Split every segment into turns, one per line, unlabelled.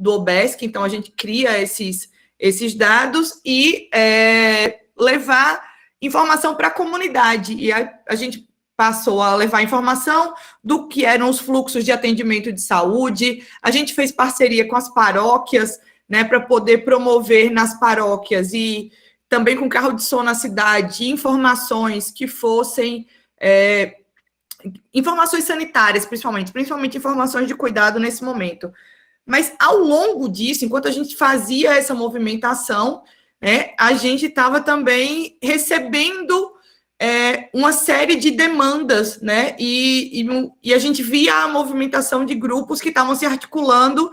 do OBESC, então a gente cria esses dados e levar informação para a comunidade. E a gente passou a levar informação do que eram os fluxos de atendimento de saúde. A gente fez parceria com as paróquias, né, para poder promover nas paróquias e também com carro de som na cidade, informações que fossem informações sanitárias, principalmente informações de cuidado nesse momento. Mas, ao longo disso, enquanto a gente fazia essa movimentação, a gente estava também recebendo uma série de demandas, né? E a gente via a movimentação de grupos que estavam se articulando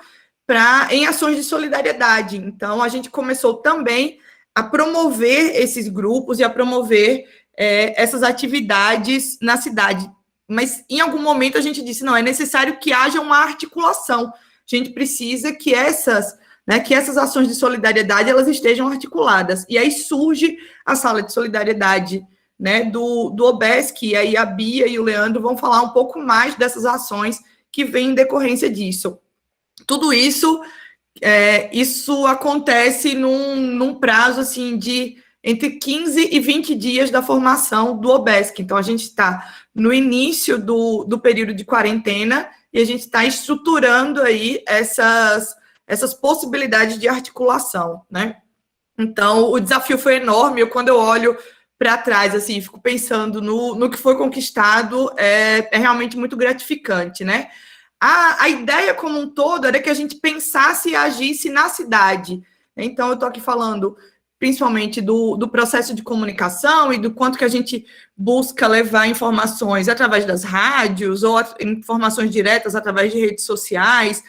em ações de solidariedade. Então, a gente começou também a promover esses grupos e a promover essas atividades na cidade. Mas, em algum momento, a gente disse, não, é necessário que haja uma articulação. A gente precisa que essas ações de solidariedade elas estejam articuladas. E aí surge a sala de solidariedade, né, do OBESC, e aí a Bia e o Leandro vão falar um pouco mais dessas ações que vêm em decorrência disso. Tudo isso, isso acontece num prazo, assim, de entre 15 e 20 dias da formação do OBESC. Então, a gente está no início do período de quarentena e a gente está estruturando aí essas possibilidades de articulação, né? Então, o desafio foi enorme. Quando eu olho para trás, assim, fico pensando no que foi conquistado, é realmente muito gratificante, né? A ideia como um todo era que a gente pensasse e agisse na cidade. Então, eu estou aqui falando principalmente do processo de comunicação e do quanto que a gente busca levar informações através das rádios ou informações diretas através de redes sociais,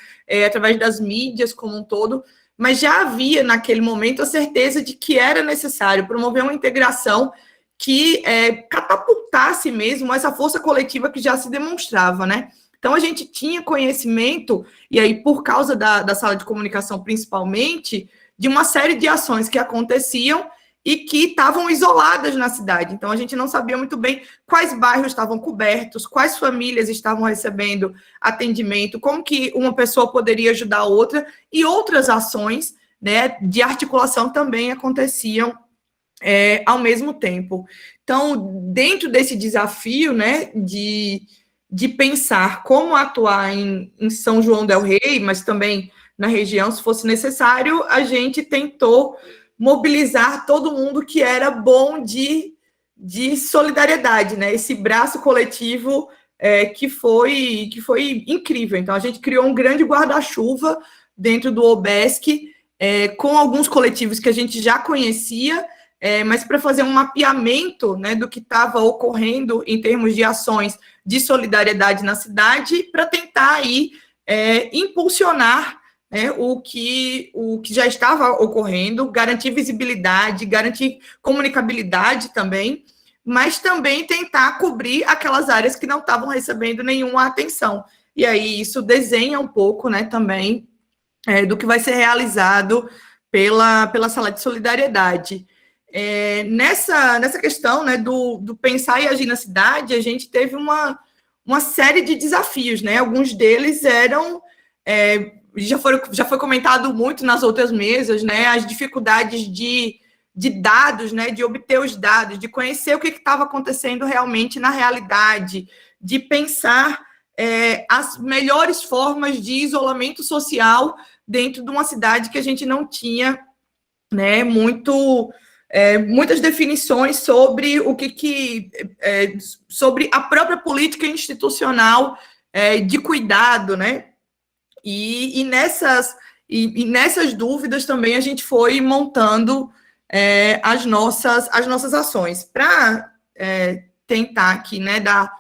através das mídias como um todo, mas já havia, naquele momento, a certeza de que era necessário promover uma integração que catapultasse mesmo essa força coletiva que já se demonstrava, né? Então, a gente tinha conhecimento, e aí, por causa da sala de comunicação, principalmente, de uma série de ações que aconteciam e que estavam isoladas na cidade. Então, a gente não sabia muito bem quais bairros estavam cobertos, quais famílias estavam recebendo atendimento, como que uma pessoa poderia ajudar a outra, e outras ações, né, de articulação também aconteciam ao mesmo tempo. Então, dentro desse desafio, né, de pensar como atuar em São João del Rei, mas também na região, se fosse necessário, a gente tentou mobilizar todo mundo que era bom de solidariedade, né? Esse braço coletivo que foi incrível. Então, a gente criou um grande guarda-chuva dentro do OBESC, com alguns coletivos que a gente já conhecia, mas para fazer um mapeamento, né, do que estava ocorrendo em termos de ações de solidariedade na cidade, para tentar aí impulsionar o que já estava ocorrendo, garantir visibilidade, garantir comunicabilidade também, mas também tentar cobrir aquelas áreas que não estavam recebendo nenhuma atenção. E aí isso desenha um pouco, né, também do que vai ser realizado pela Sala de Solidariedade. Nessa questão, né, do pensar e agir na cidade, a gente teve uma série de desafios, né? Alguns deles eram já foi comentado muito nas outras mesas, né? As dificuldades de dados, né? De obter os dados, de conhecer o que estava acontecendo realmente na realidade, de pensar as melhores formas de isolamento social dentro de uma cidade que a gente não tinha, né, muitas definições sobre sobre a própria política institucional de cuidado, né? E nessas dúvidas também a gente foi montando as nossas ações. Para tentar aqui, né, dar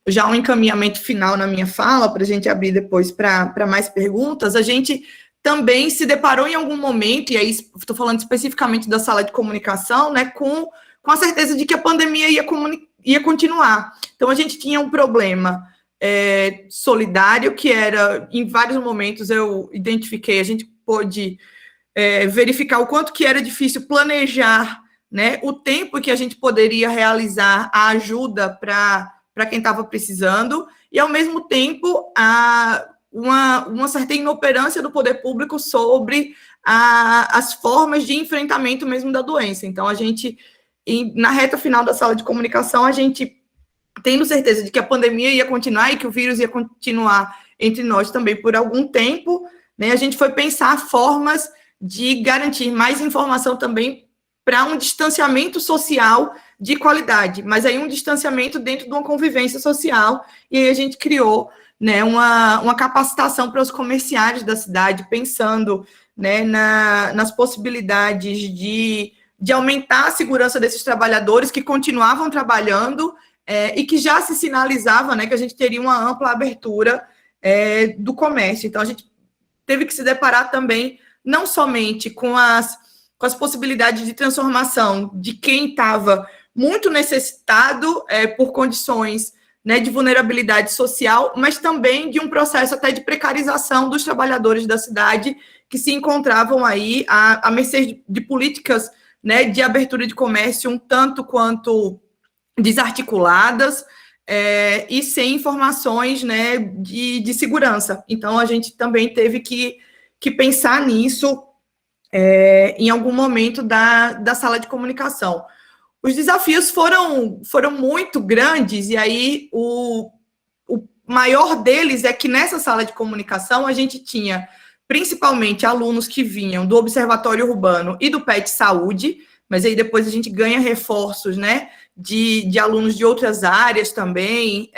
já um encaminhamento final na minha fala, para a gente abrir depois para mais perguntas, a gente também se deparou em algum momento, e aí estou falando especificamente da sala de comunicação, né, com a certeza de que a pandemia ia continuar. Então, a gente tinha um problema solidário, que era, em vários momentos eu identifiquei, a gente pôde verificar o quanto que era difícil planejar, né, o tempo que a gente poderia realizar a ajuda para quem estava precisando, e, ao mesmo tempo, uma certa inoperância do poder público sobre as formas de enfrentamento mesmo da doença. Então, a gente, na reta final da sala de comunicação, a gente, tendo certeza de que a pandemia ia continuar e que o vírus ia continuar entre nós também por algum tempo, né, a gente foi pensar formas de garantir mais informação também para um distanciamento social de qualidade, mas aí um distanciamento dentro de uma convivência social, e aí a gente criou, né, uma capacitação para os comerciários da cidade, pensando, né, nas possibilidades de aumentar a segurança desses trabalhadores que continuavam trabalhando e que já se sinalizava, né, que a gente teria uma ampla abertura do comércio. Então, a gente teve que se deparar também não somente com as possibilidades de transformação de quem estava muito necessitado por condições, né, de vulnerabilidade social, mas também de um processo até de precarização dos trabalhadores da cidade que se encontravam aí à mercê de políticas, né, de abertura de comércio um tanto quanto desarticuladas e sem informações, né, de segurança. Então, a gente também teve que pensar nisso em algum momento da sala de comunicação. Os desafios foram muito grandes, e aí o maior deles é que nessa sala de comunicação a gente tinha principalmente alunos que vinham do Observatório Urbano e do PET Saúde, mas aí depois a gente ganha reforços, né, de alunos de outras áreas também,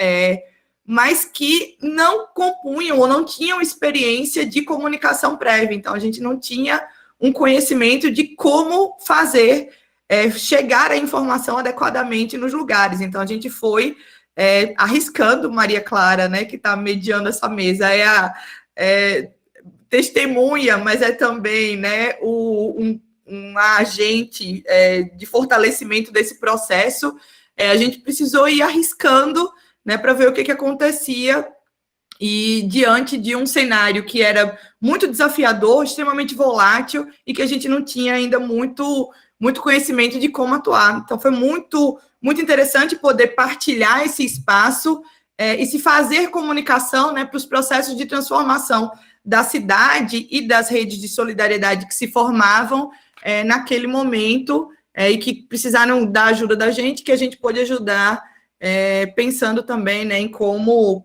mas que não compunham ou não tinham experiência de comunicação prévia. Então, a gente não tinha um conhecimento de como fazer chegar a informação adequadamente nos lugares. Então, a gente foi arriscando. Maria Clara, né, que está mediando essa mesa, testemunha, mas é também, né, um agente de fortalecimento desse processo. A gente precisou ir arriscando, né, para ver o que acontecia, e diante de um cenário que era muito desafiador, extremamente volátil, e que a gente não tinha ainda muito conhecimento de como atuar. Então, foi muito interessante poder partilhar esse espaço e se fazer comunicação, né, para os processos de transformação da cidade e das redes de solidariedade que se formavam naquele momento e que precisaram da ajuda da gente, que a gente pôde ajudar, pensando também, né, em como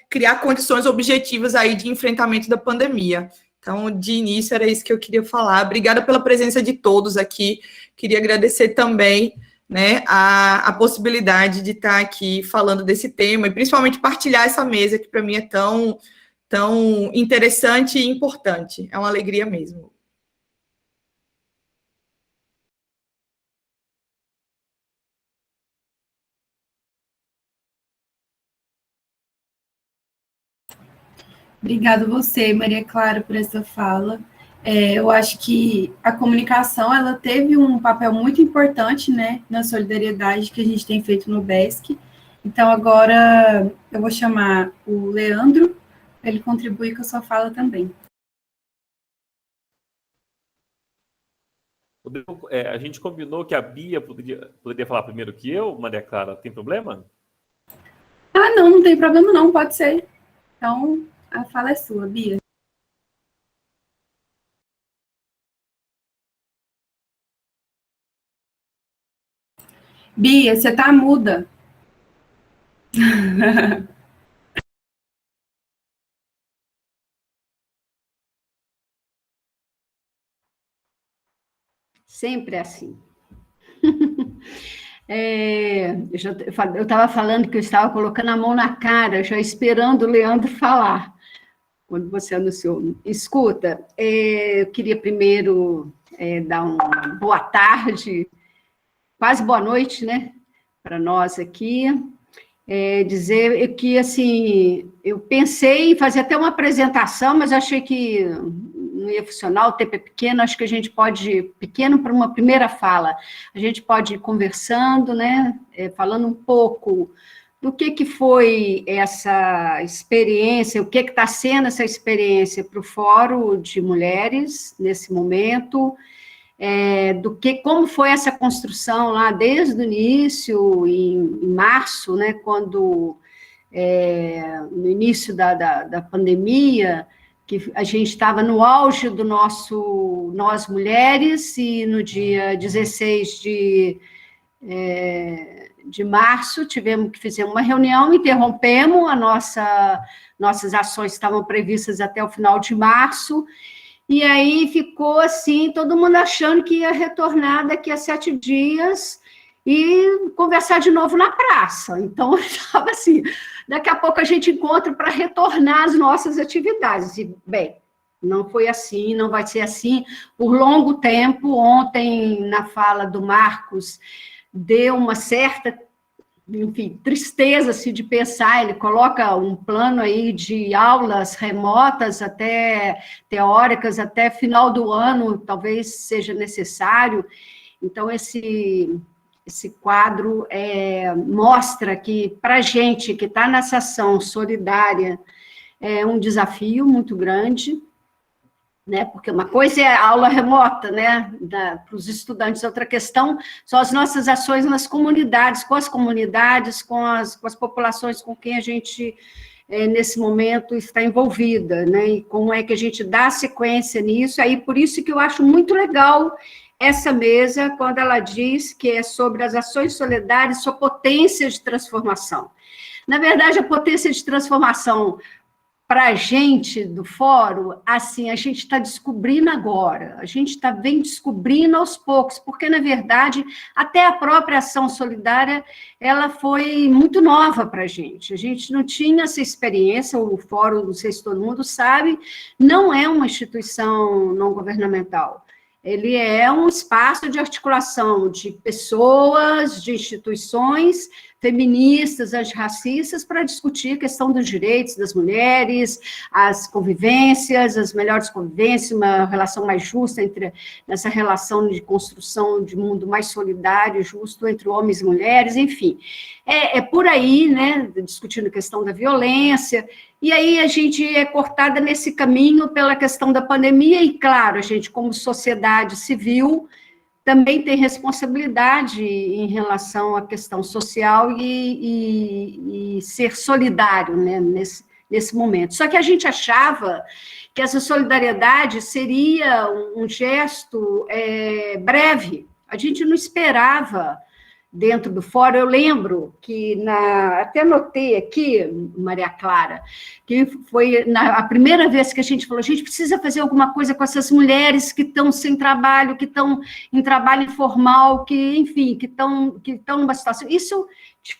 criar condições objetivas aí de enfrentamento da pandemia. Então, de início, era isso que eu queria falar. Obrigada pela presença de todos aqui. Queria agradecer também, né, a possibilidade de estar aqui falando desse tema e principalmente partilhar essa mesa que para mim é tão interessante e importante. É uma alegria mesmo.
Obrigada a você, Maria Clara, por essa fala. Eu acho que a comunicação, ela teve um papel muito importante, né, na solidariedade que a gente tem feito no BESC. Então, agora, eu vou chamar o Leandro, para ele contribuir com a sua fala também.
A gente combinou que a Bia poderia falar primeiro que eu, Maria Clara. Tem problema?
Não tem problema não, pode ser. Então, a fala é sua, Bia. Bia, você está muda.
Sempre assim. Eu estava falando que eu estava colocando a mão na cara, já esperando o Leandro falar, quando você anunciou. Escuta, eu queria primeiro dar uma boa tarde, quase boa noite, né, para nós aqui. Dizer que, assim, eu pensei em fazer até uma apresentação, mas achei que não ia funcionar, o tempo é pequeno, acho que a gente pode, pequeno para uma primeira fala, a gente pode ir conversando, né, falando um pouco do que foi essa experiência, o que está sendo essa experiência para o Fórum de Mulheres, nesse momento, como foi essa construção lá desde o início, em março, né, quando no início da pandemia, que a gente estava no auge do Nós Mulheres, e no dia 16 de março tivemos que fazer uma reunião, interrompemos, nossas ações estavam previstas até o final de março, e aí ficou assim, todo mundo achando que ia retornar daqui a 7 dias e conversar de novo na praça. Então, estava assim, daqui a pouco a gente encontra para retornar às nossas atividades. E, bem, não foi assim, não vai ser assim por longo tempo. Ontem, na fala do Marcos, deu uma certa, enfim, tristeza assim, de pensar. Ele coloca um plano aí de aulas remotas, até teóricas, até final do ano, talvez seja necessário. Então, esse quadro mostra que, para a gente que está nessa ação solidária, é um desafio muito grande, né? Porque uma coisa é a aula remota, né, para os estudantes, outra questão são as nossas ações nas comunidades, com as populações com quem a gente, nesse momento, está envolvida, né, e como é que a gente dá sequência nisso. Aí, por isso que eu acho muito legal essa mesa, quando ela diz que é sobre as ações solidárias, sua potência de transformação. Na verdade, a potência de transformação para a gente do fórum, assim, a gente está descobrindo agora, a gente vem descobrindo aos poucos, porque, na verdade, até a própria ação solidária, ela foi muito nova para a gente não tinha essa experiência. O fórum, não sei se todo mundo sabe, não é uma instituição não governamental. Ele é um espaço de articulação de pessoas, de instituições feministas, antirracistas, para discutir a questão dos direitos das mulheres, as convivências, as melhores convivências, uma relação mais justa nessa relação de construção de mundo mais solidário e justo entre homens e mulheres, enfim. É por aí, né, discutindo a questão da violência, e aí a gente é cortada nesse caminho pela questão da pandemia, e, claro, a gente, como sociedade civil, também tem responsabilidade em relação à questão social e ser solidário, né, nesse momento. Só que a gente achava que essa solidariedade seria um gesto breve, a gente não esperava dentro do fórum. Eu lembro que, até anotei aqui, Maria Clara, que foi a primeira vez que a gente falou, a gente precisa fazer alguma coisa com essas mulheres que estão sem trabalho, que estão em trabalho informal, que, enfim, que estão numa situação. Isso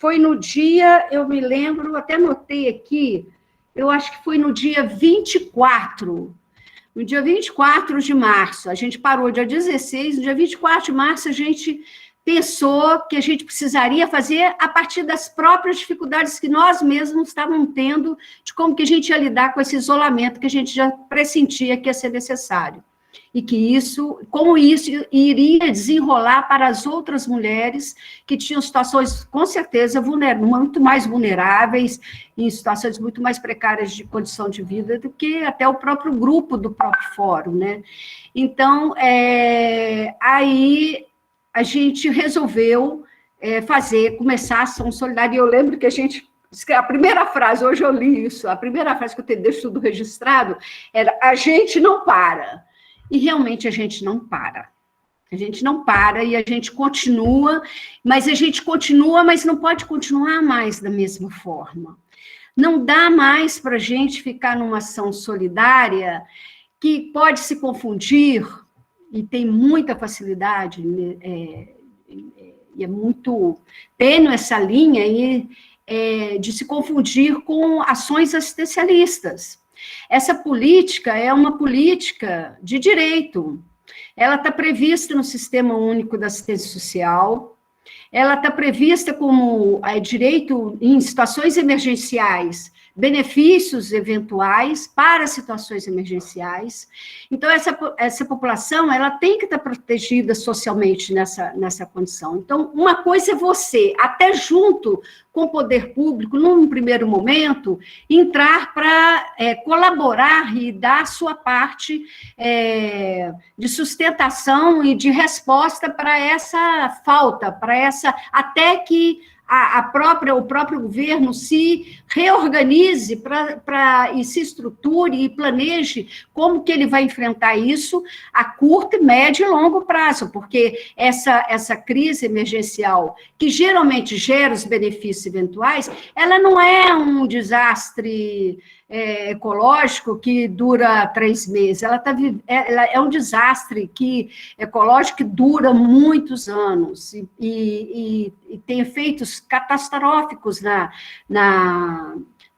foi no dia, eu me lembro, até anotei aqui, eu acho que foi no dia 24. No dia 24 de março, a gente parou dia 16, no dia 24 de março, a gente pensou que a gente precisaria fazer a partir das próprias dificuldades que nós mesmos estávamos tendo, de como que a gente ia lidar com esse isolamento que a gente já pressentia que ia ser necessário. E que como isso iria desenrolar para as outras mulheres que tinham situações, com certeza, muito mais vulneráveis, em situações muito mais precárias de condição de vida do que até o próprio grupo do próprio fórum, né? Então, aí a gente resolveu começar a ação solidária, e eu lembro que a primeira frase, hoje eu li isso, a primeira frase que eu tenho, deixo tudo registrado, era: a gente não para. E realmente a gente não para. A gente não para e a gente continua, mas não pode continuar mais da mesma forma. Não dá mais para a gente ficar numa ação solidária que pode se confundir, e tem muita facilidade, e é muito tênue essa linha de se confundir com ações assistencialistas. Essa política é uma política de direito. Ela está prevista no Sistema Único da Assistência Social, ela está prevista como direito em situações emergenciais, benefícios eventuais para situações emergenciais. Então, essa população, ela tem que estar protegida socialmente nessa condição. Então, uma coisa é você, até junto com o poder público, num primeiro momento, entrar para colaborar e dar a sua parte de sustentação e de resposta para essa falta, até que o próprio governo se reorganize e se estruture e planeje como que ele vai enfrentar isso a curto, médio e longo prazo, porque essa crise emergencial, que geralmente gera os benefícios eventuais, ela não é um desastre ecológico que dura 3 meses, ela é um desastre ecológico que dura muitos anos e tem efeitos catastróficos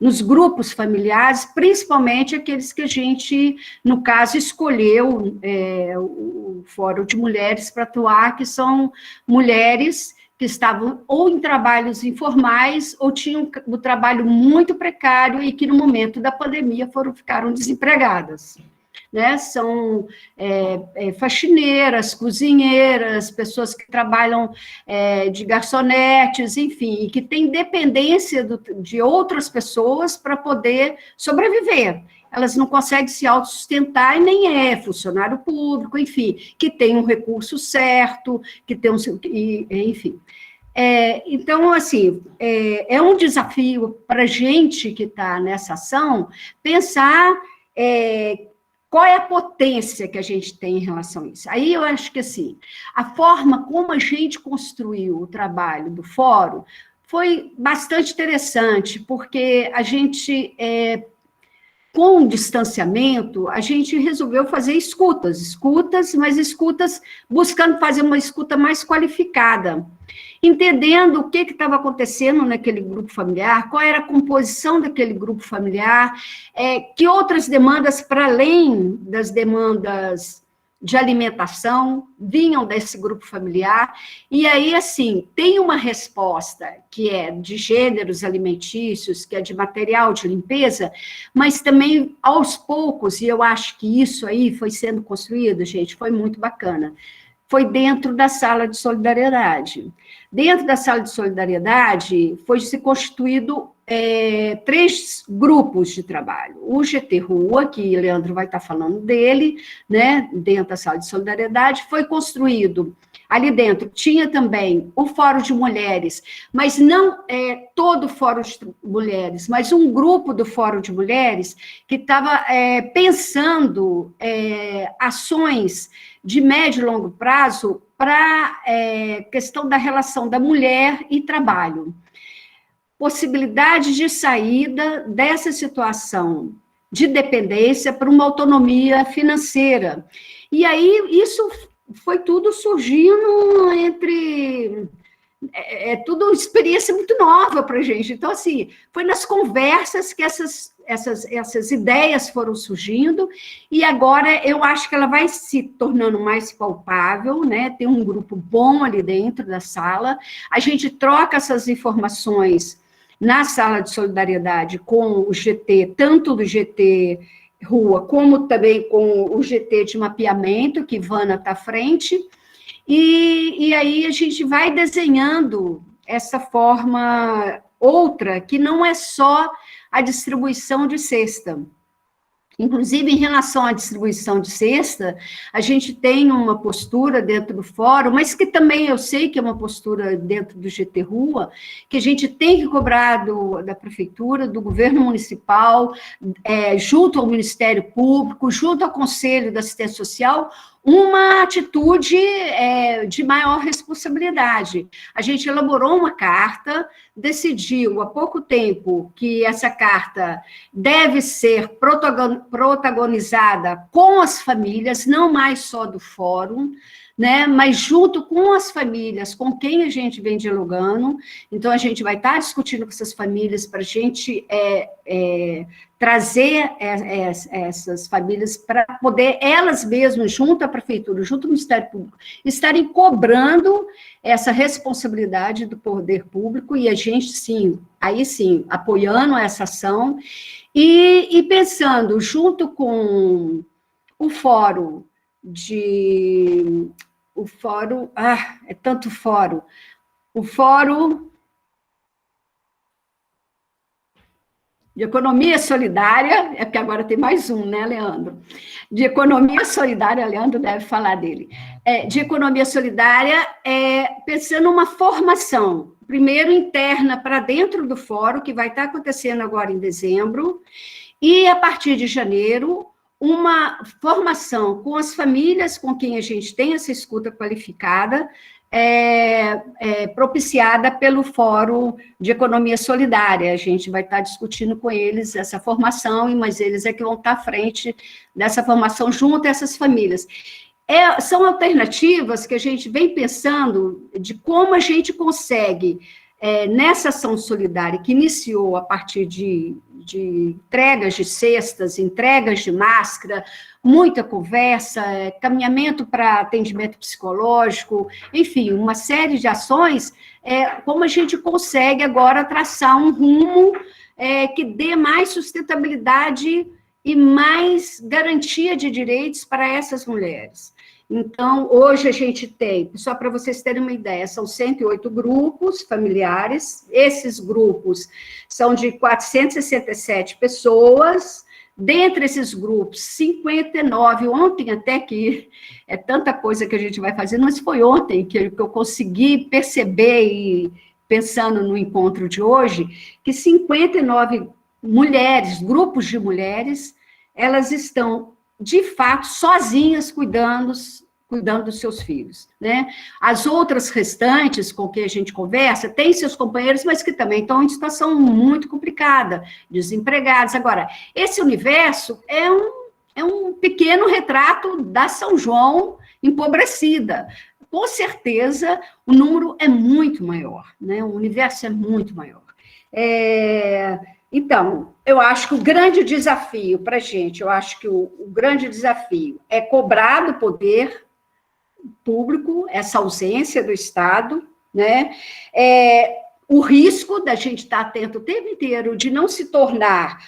nos grupos familiares, principalmente aqueles que a gente, no caso, escolheu o Fórum de Mulheres para atuar, que são mulheres que estavam ou em trabalhos informais ou tinham um trabalho muito precário e que, no momento da pandemia, ficaram desempregadas. Né? São faxineiras, cozinheiras, pessoas que trabalham de garçonetes, enfim, e que têm dependência de outras pessoas para poder sobreviver. Elas não conseguem se autossustentar e nem é funcionário público, enfim, que tem um recurso certo, que tem enfim. Então, assim, é um desafio para a gente que está nessa ação pensar qual é a potência que a gente tem em relação a isso. Aí eu acho que, assim, a forma como a gente construiu o trabalho do fórum foi bastante interessante, porque a gente, com o distanciamento, a gente resolveu fazer escutas, mas escutas buscando fazer uma escuta mais qualificada, entendendo o que estava acontecendo naquele grupo familiar, qual era a composição daquele grupo familiar, que outras demandas, para além das demandas de alimentação, vinham desse grupo familiar, e aí, assim, tem uma resposta que é de gêneros alimentícios, que é de material de limpeza, mas também, aos poucos, e eu acho que isso aí foi sendo construído, gente, foi muito bacana, foi dentro da sala de solidariedade. Dentro da sala de solidariedade, foi se constituído 3 grupos de trabalho. O GT Rua, que o Leandro vai estar falando dele, né, dentro da sala de solidariedade, foi construído. Ali dentro tinha também o Fórum de Mulheres, mas não todo o Fórum de Mulheres, mas um grupo do Fórum de Mulheres que estava pensando ações de médio e longo prazo para a questão da relação da mulher e trabalho. Possibilidade de saída dessa situação de dependência para uma autonomia financeira. E aí, isso foi tudo surgindo entre... tudo experiência muito nova para a gente. Então, assim, foi nas conversas que essas ideias foram surgindo, e agora eu acho que ela vai se tornando mais palpável, né? Tem um grupo bom ali dentro da sala, a gente troca essas informações na sala de solidariedade com o GT, tanto do GT Rua, como também com o GT de mapeamento, que Ivana está à frente, e aí a gente vai desenhando essa forma outra, que não é só a distribuição de cesta. Inclusive, em relação à distribuição de cesta, a gente tem uma postura dentro do fórum, mas que também eu sei que é uma postura dentro do GT Rua, que a gente tem que cobrar da prefeitura, do governo municipal, junto ao Ministério Público, junto ao Conselho da Assistência Social, uma atitude de maior responsabilidade. A gente elaborou uma carta, decidiu há pouco tempo que essa carta deve ser protagonizada com as famílias, não mais só do fórum, né, mas junto com as famílias, com quem a gente vem dialogando. Então, a gente vai estar discutindo com essas famílias para a gente trazer essas famílias para poder elas mesmas, junto à prefeitura, junto ao Ministério Público, estarem cobrando essa responsabilidade do poder público, e a gente, sim, aí sim, apoiando essa ação, e pensando, junto com o fórum o fórum de economia solidária, porque agora tem mais um, né, Leandro? De economia solidária, Leandro deve falar dele. De economia solidária, pensando numa formação, primeiro interna para dentro do fórum, que vai estar acontecendo agora em dezembro, e a partir de janeiro, uma formação com as famílias com quem a gente tem essa escuta qualificada, propiciada pelo Fórum de Economia Solidária. A gente vai estar discutindo com eles essa formação, mas eles é que vão estar à frente dessa formação junto a essas famílias. São alternativas que a gente vem pensando de como a gente consegue, nessa ação solidária que iniciou a partir de entregas de cestas, entregas de máscara, muita conversa, caminhamento para atendimento psicológico, enfim, uma série de ações, como a gente consegue agora traçar um rumo que dê mais sustentabilidade e mais garantia de direitos para essas mulheres. Então, hoje a gente tem, só para vocês terem uma ideia, são 108 grupos familiares, esses grupos são de 467 pessoas, dentre esses grupos, 59, ontem até que é tanta coisa que a gente vai fazer, mas foi ontem que eu consegui perceber, e pensando no encontro de hoje, que 59 mulheres, grupos de mulheres, elas estão, de fato, sozinhas cuidando dos seus filhos, né? As outras restantes com quem a gente conversa, têm seus companheiros, mas que também estão em situação muito complicada, desempregados. Agora, esse universo é um pequeno retrato da São João empobrecida. Com certeza, o número é muito maior, né? O universo é muito maior. Então, eu acho que o grande desafio para a gente, eu acho que o grande desafio é cobrar do poder público essa ausência do Estado, né? O risco da gente estar atento o tempo inteiro de não se tornar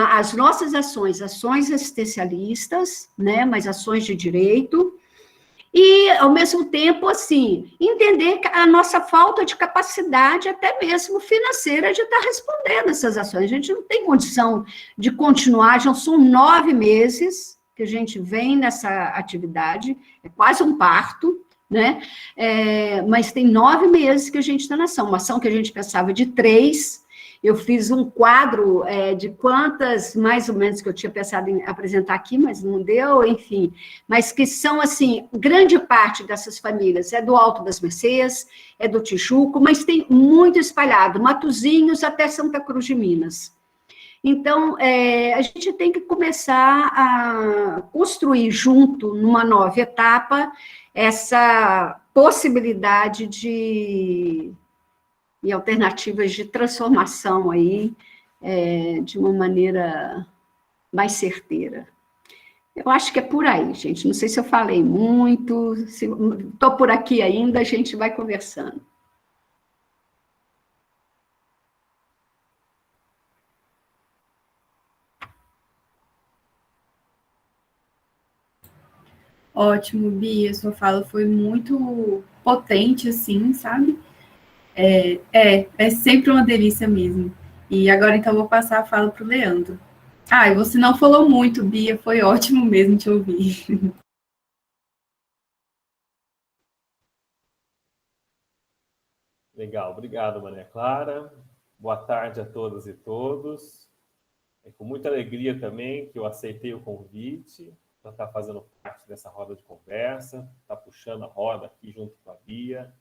as nossas ações assistencialistas, né? Mas ações de direito, e, ao mesmo tempo, assim, entender a nossa falta de capacidade, até mesmo financeira, de estar respondendo essas ações. A gente não tem condição de continuar, já são 9 meses que a gente vem nessa atividade, é quase um parto, né? Mas tem 9 meses que a gente está na ação, uma ação que a gente pensava de 3. Eu fiz um quadro de quantas, mais ou menos, que eu tinha pensado em apresentar aqui, mas não deu, enfim. Mas que são, assim, grande parte dessas famílias é do Alto das Mercês, é do Tijuco, mas tem muito espalhado, Matozinhos até Santa Cruz de Minas. Então, a gente tem que começar a construir junto, numa nova etapa, essa possibilidade e alternativas de transformação aí, de uma maneira mais certeira. Eu acho que é por aí, gente. Não sei se eu falei muito, se estou por aqui ainda, a gente vai conversando.
Ótimo, Bia, sua fala foi muito potente, assim, sabe? É sempre uma delícia mesmo. E agora, então, eu vou passar a fala para o Leandro. E você não falou muito, Bia, foi ótimo mesmo te ouvir.
Legal, obrigado, Maria Clara. Boa tarde a todas e todos. É com muita alegria também que eu aceitei o convite para estar fazendo parte dessa roda de conversa, estar puxando a roda aqui junto com a Bia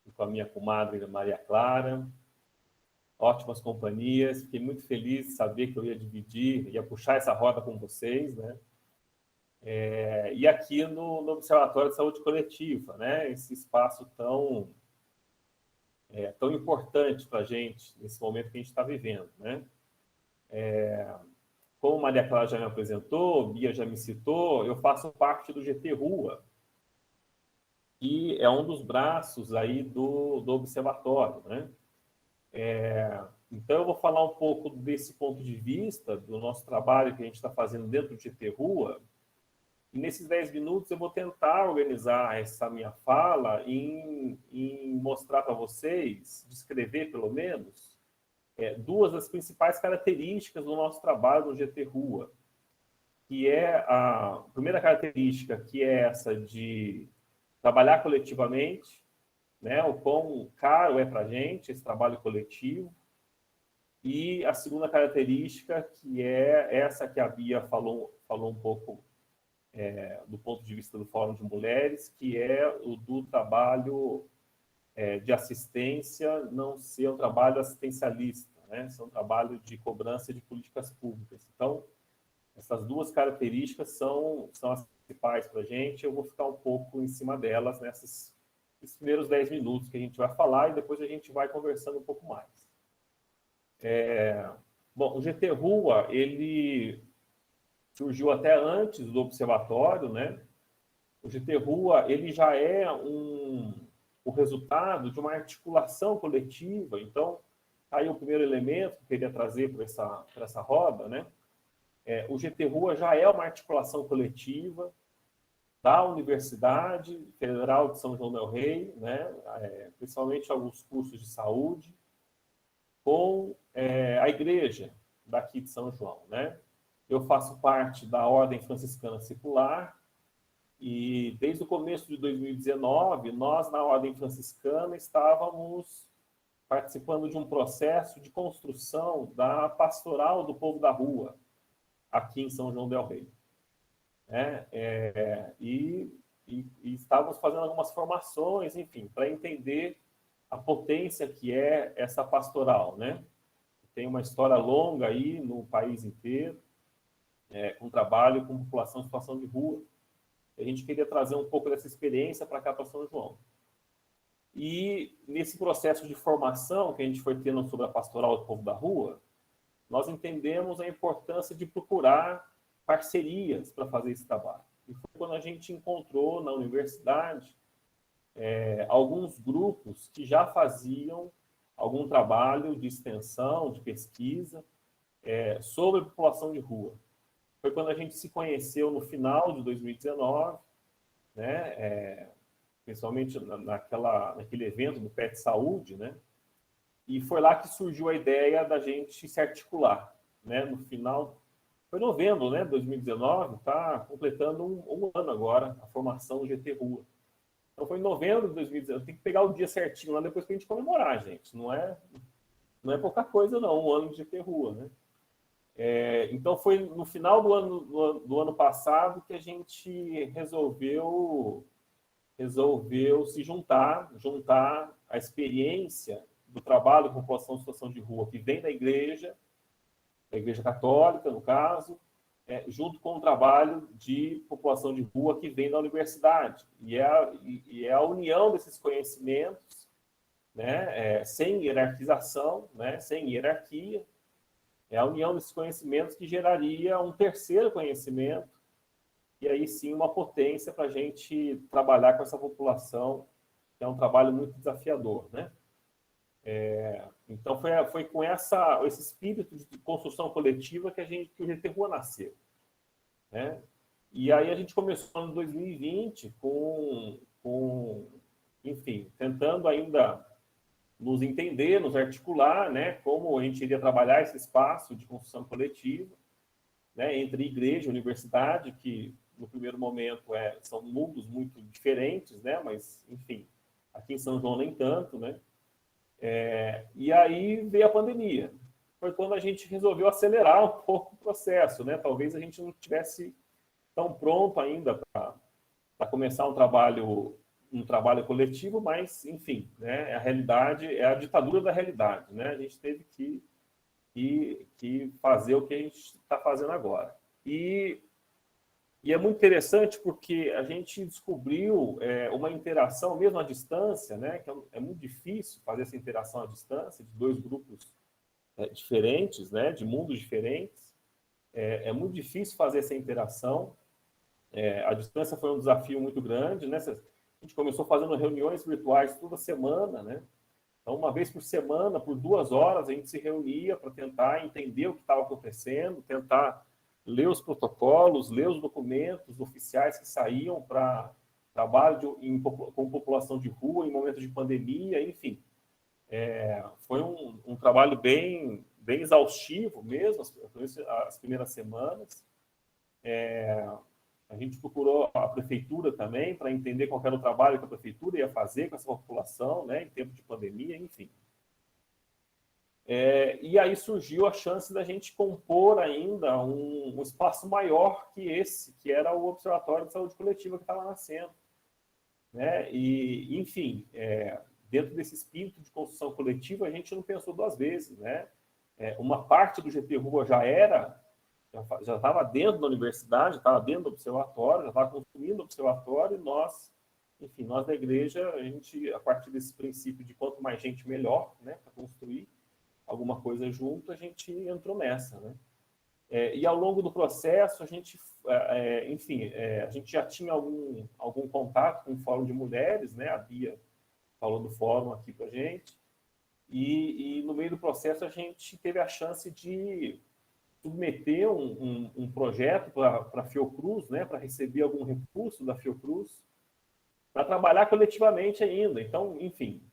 e com a minha comadre Maria Clara. Ótimas companhias, fiquei muito feliz de saber que eu ia puxar essa roda com vocês, né? E aqui no Observatório de Saúde Coletiva, né? Esse espaço tão importante para a gente, nesse momento que a gente está vivendo, né? Como Maria Clara já me apresentou, Bia já me citou, eu faço parte do GT Rua, que é um dos braços aí do Observatório, né? Então, eu vou falar um pouco desse ponto de vista, do nosso trabalho que a gente está fazendo dentro do GT Rua, e nesses 10 minutos eu vou tentar organizar essa minha fala em mostrar para vocês, descrever pelo menos, 2 das principais características do nosso trabalho no GT Rua, que é a primeira característica, que é essa de trabalhar coletivamente, né, o quão caro é para a gente esse trabalho coletivo. E a segunda característica, que é essa que a Bia falou um pouco do ponto de vista do Fórum de Mulheres, que é o do trabalho de assistência não ser um trabalho assistencialista, né? Ser um trabalho de cobrança de políticas públicas. Então, essas duas características são as principais para a gente. Eu vou ficar um pouco em cima delas nesses primeiros 10 minutos que a gente vai falar e depois a gente vai conversando um pouco mais. Bom, o GT Rua, ele surgiu até antes do observatório, né? O GT Rua, ele já é o resultado de uma articulação coletiva. Então, aí o primeiro elemento que eu queria trazer para essa roda, né? O GT Rua já é uma articulação coletiva da Universidade Federal de São João del Rei, né? Principalmente alguns cursos de saúde, com a igreja daqui de São João, né? Eu faço parte da Ordem Franciscana Secular e desde o começo de 2019, nós na Ordem Franciscana estávamos participando de um processo de construção da Pastoral do Povo da Rua, aqui em São João del Rei. E estávamos fazendo algumas formações, enfim, para entender a potência que é essa pastoral, né? Tem uma história longa aí no país inteiro, com trabalho com população em situação de rua. A gente queria trazer um pouco dessa experiência para cá, para São João. E nesse processo de formação que a gente foi tendo sobre a pastoral do povo da rua, nós entendemos a importância de procurar parcerias para fazer esse trabalho. E foi quando a gente encontrou na universidade alguns grupos que já faziam algum trabalho de extensão, de pesquisa sobre a população de rua. Foi quando a gente se conheceu no final de 2019, né? Principalmente naquele evento do PET Saúde, né? E foi lá que surgiu a ideia da gente se articular, né? No final, foi novembro, né? 2019, está completando um ano agora a formação do GT Rua. Então foi em novembro de 2019, tem que pegar o dia certinho lá depois para a gente comemorar, gente. Não é pouca coisa não, um ano de GT Rua, né? Então foi no final do ano passado que a gente resolveu se juntar a experiência do trabalho com população em situação de rua que vem da Igreja Católica, no caso, junto com o trabalho de população de rua que vem da universidade. E é a união desses conhecimentos, né, sem hierarquização, né, sem hierarquia, é a união desses conhecimentos que geraria um terceiro conhecimento, e aí sim uma potência para a gente trabalhar com essa população, que é um trabalho muito desafiador, né? Então foi com esse espírito de construção coletiva que o GT Rua nasceu, né? E aí a gente começou em 2020 enfim, tentando ainda nos entender, nos articular, né? Como a gente iria trabalhar esse espaço de construção coletiva, né? Entre igreja e universidade, que no primeiro momento são mundos muito diferentes, né? Mas, enfim, aqui em São João nem tanto, né? E aí veio a pandemia. Foi quando a gente resolveu acelerar um pouco o processo, né? Talvez a gente não estivesse tão pronto ainda para começar um trabalho coletivo, mas, enfim, né? A realidade é a ditadura da realidade, né? A gente teve que fazer o que a gente está fazendo agora. E é muito interessante porque a gente descobriu uma interação, mesmo à distância, né? Que é muito difícil fazer essa interação à distância de dois grupos diferentes, né? De mundos diferentes. É muito difícil fazer essa interação. A distância foi um desafio muito grande, né? A gente começou fazendo reuniões virtuais toda semana, né? Então, uma vez por semana, por 2 horas, a gente se reunia para tentar entender o que estava acontecendo, tentar ler os protocolos, ler os documentos oficiais que saíam para trabalho com população de rua em momentos de pandemia, enfim. Foi um trabalho bem exaustivo mesmo, as primeiras semanas. A gente procurou a prefeitura também para entender qual era o trabalho que a prefeitura ia fazer com essa população, né, em tempo de pandemia, enfim. E aí surgiu a chance da gente compor ainda um espaço maior que esse, que era o Observatório de Saúde Coletiva que estava nascendo. Né? E, enfim, dentro desse espírito de construção coletiva, a gente não pensou duas vezes. Né? Uma parte do GT Rua já estava dentro da universidade, estava dentro do observatório, já estava construindo o observatório, e nós, enfim, nós da igreja, a gente, a partir desse princípio de quanto mais gente, melhor, né, para construir alguma coisa junto, a gente entrou nessa, né? E ao longo do processo, a gente, enfim, a gente já tinha algum contato com o Fórum de Mulheres, né? A Bia falou do fórum aqui para a gente, e no meio do processo a gente teve a chance de submeter um projeto para a Fiocruz, né? Para receber algum recurso da Fiocruz, para trabalhar coletivamente ainda. Então, enfim,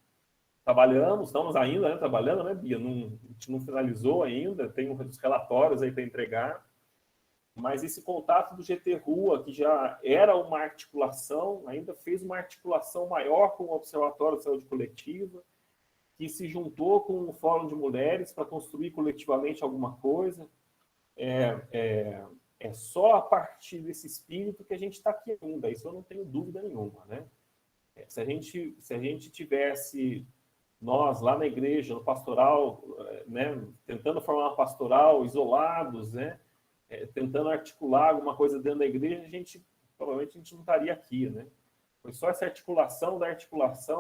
estamos ainda, né, trabalhando, né, Bia? A gente não finalizou ainda, tem uns relatórios aí para entregar, mas esse contato do GT Rua, que já era uma articulação, ainda fez uma articulação maior com o Observatório de Saúde Coletiva, que se juntou com o Fórum de Mulheres para construir coletivamente alguma coisa. É só a partir desse espírito que a gente está aqui ainda, isso eu não tenho dúvida nenhuma, né? Se a gente tivesse nós lá na igreja, no pastoral, né, tentando formar uma pastoral, isolados, né, tentando articular alguma coisa dentro da igreja, provavelmente a gente não estaria aqui, né? Foi só essa articulação,